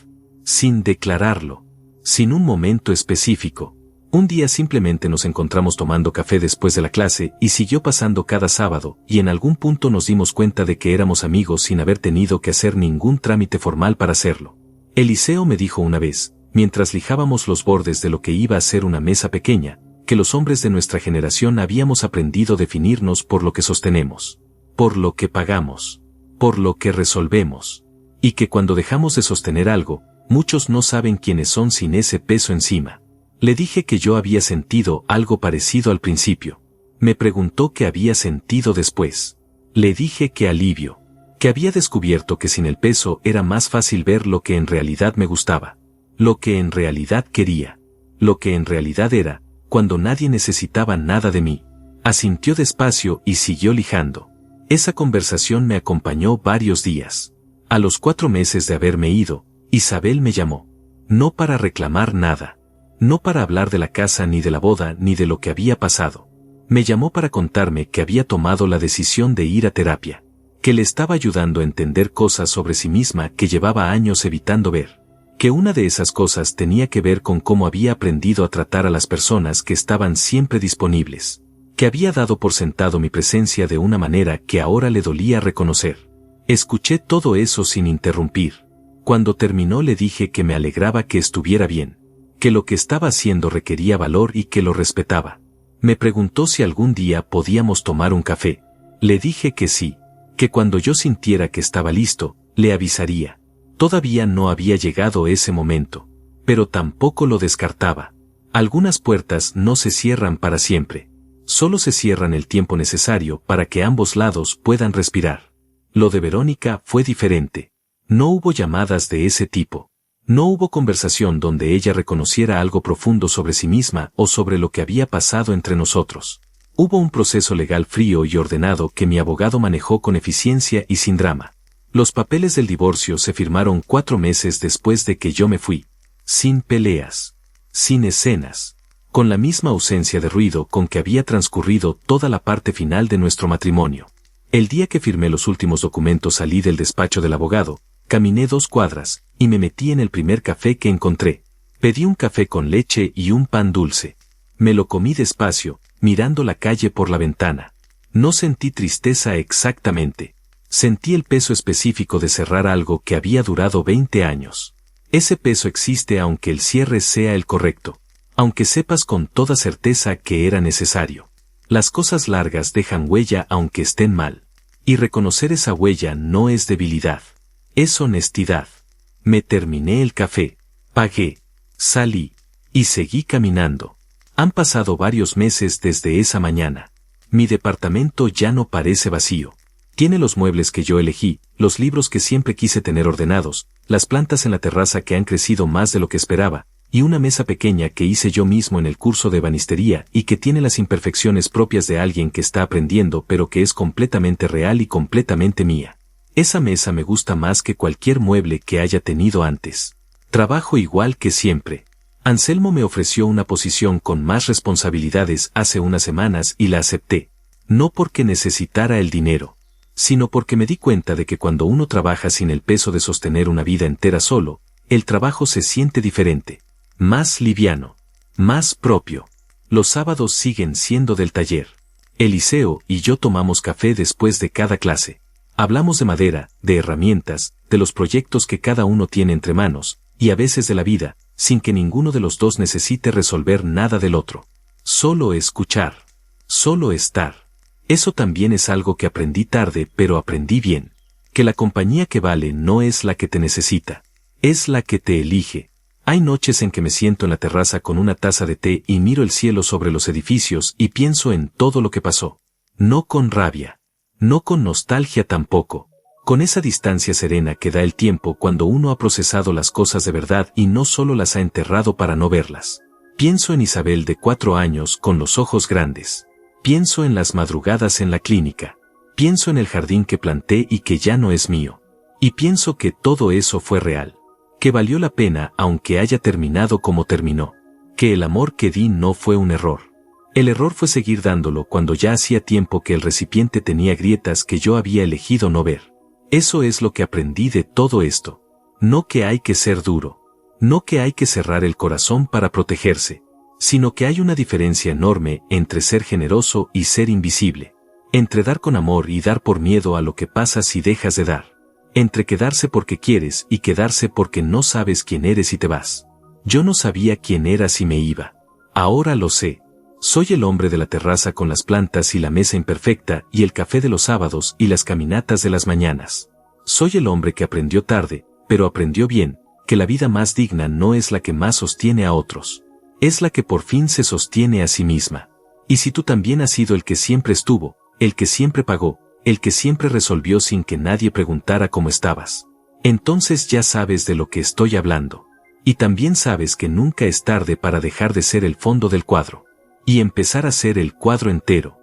Sin declararlo. Sin un momento específico. Un día simplemente nos encontramos tomando café después de la clase y siguió pasando cada sábado, y en algún punto nos dimos cuenta de que éramos amigos sin haber tenido que hacer ningún trámite formal para hacerlo. Eliseo me dijo una vez, mientras lijábamos los bordes de lo que iba a ser una mesa pequeña, que los hombres de nuestra generación habíamos aprendido a definirnos por lo que sostenemos, por lo que pagamos, por lo que resolvemos, y que cuando dejamos de sostener algo, muchos no saben quiénes son sin ese peso encima. Le dije que yo había sentido algo parecido al principio. Me preguntó qué había sentido después. Le dije que alivio, que había descubierto que sin el peso era más fácil ver lo que en realidad me gustaba, lo que en realidad quería, lo que en realidad era, cuando nadie necesitaba nada de mí. Asintió despacio y siguió lijando. Esa conversación me acompañó varios días. A los 4 meses de haberme ido, Isabel me llamó. No para reclamar nada. No para hablar de la casa ni de la boda ni de lo que había pasado. Me llamó para contarme que había tomado la decisión de ir a terapia. Que le estaba ayudando a entender cosas sobre sí misma que llevaba años evitando ver. Que una de esas cosas tenía que ver con cómo había aprendido a tratar a las personas que estaban siempre disponibles. Que había dado por sentado mi presencia de una manera que ahora le dolía reconocer. Escuché todo eso sin interrumpir. Cuando terminó le dije que me alegraba que estuviera bien. Que lo que estaba haciendo requería valor y que lo respetaba. Me preguntó si algún día podíamos tomar un café. Le dije que sí, que cuando yo sintiera que estaba listo, le avisaría. Todavía no había llegado ese momento, pero tampoco lo descartaba. Algunas puertas no se cierran para siempre. Solo se cierran el tiempo necesario para que ambos lados puedan respirar. Lo de Verónica fue diferente. No hubo llamadas de ese tipo. No hubo conversación donde ella reconociera algo profundo sobre sí misma o sobre lo que había pasado entre nosotros. Hubo un proceso legal frío y ordenado que mi abogado manejó con eficiencia y sin drama. Los papeles del divorcio se firmaron 4 meses después de que yo me fui. Sin peleas. Sin escenas. Con la misma ausencia de ruido con que había transcurrido toda la parte final de nuestro matrimonio. El día que firmé los últimos documentos salí del despacho del abogado. Caminé 2 cuadras, y me metí en el primer café que encontré. Pedí un café con leche y un pan dulce. Me lo comí despacio, mirando la calle por la ventana. No sentí tristeza exactamente. Sentí el peso específico de cerrar algo que había durado 20 años. Ese peso existe aunque el cierre sea el correcto. Aunque sepas con toda certeza que era necesario. Las cosas largas dejan huella aunque estén mal. Y reconocer esa huella no es debilidad. Es honestidad. Me terminé el café, pagué, salí, y seguí caminando. Han pasado varios meses desde esa mañana. Mi departamento ya no parece vacío. Tiene los muebles que yo elegí, los libros que siempre quise tener ordenados, las plantas en la terraza que han crecido más de lo que esperaba, y una mesa pequeña que hice yo mismo en el curso de ebanistería y que tiene las imperfecciones propias de alguien que está aprendiendo pero que es completamente real y completamente mía. Esa mesa me gusta más que cualquier mueble que haya tenido antes. Trabajo igual que siempre. Anselmo me ofreció una posición con más responsabilidades hace unas semanas y la acepté, no porque necesitara el dinero, sino porque me di cuenta de que cuando uno trabaja sin el peso de sostener una vida entera solo, el trabajo se siente diferente, más liviano, más propio. Los sábados siguen siendo del taller. Eliseo y yo tomamos café después de cada clase. Hablamos de madera, de herramientas, de los proyectos que cada uno tiene entre manos, y a veces de la vida, sin que ninguno de los dos necesite resolver nada del otro. Solo escuchar. Solo estar. Eso también es algo que aprendí tarde, pero aprendí bien. Que la compañía que vale no es la que te necesita. Es la que te elige. Hay noches en que me siento en la terraza con una taza de té y miro el cielo sobre los edificios y pienso en todo lo que pasó. No con rabia. No con nostalgia tampoco. Con esa distancia serena que da el tiempo cuando uno ha procesado las cosas de verdad y no solo las ha enterrado para no verlas. Pienso en Isabel de 4 años con los ojos grandes. Pienso en las madrugadas en la clínica. Pienso en el jardín que planté y que ya no es mío. Y pienso que todo eso fue real. Que valió la pena aunque haya terminado como terminó. Que el amor que di no fue un error. El error fue seguir dándolo cuando ya hacía tiempo que el recipiente tenía grietas que yo había elegido no ver. Eso es lo que aprendí de todo esto. No que hay que ser duro. No que hay que cerrar el corazón para protegerse. Sino que hay una diferencia enorme entre ser generoso y ser invisible. Entre dar con amor y dar por miedo a lo que pasa si dejas de dar. Entre quedarse porque quieres y quedarse porque no sabes quién eres y te vas. Yo no sabía quién era si me iba. Ahora lo sé. Soy el hombre de la terraza con las plantas y la mesa imperfecta y el café de los sábados y las caminatas de las mañanas. Soy el hombre que aprendió tarde, pero aprendió bien, que la vida más digna no es la que más sostiene a otros. Es la que por fin se sostiene a sí misma. Y si tú también has sido el que siempre estuvo, el que siempre pagó, el que siempre resolvió sin que nadie preguntara cómo estabas, entonces ya sabes de lo que estoy hablando. Y también sabes que nunca es tarde para dejar de ser el fondo del cuadro y empezar a ser el cuadro entero.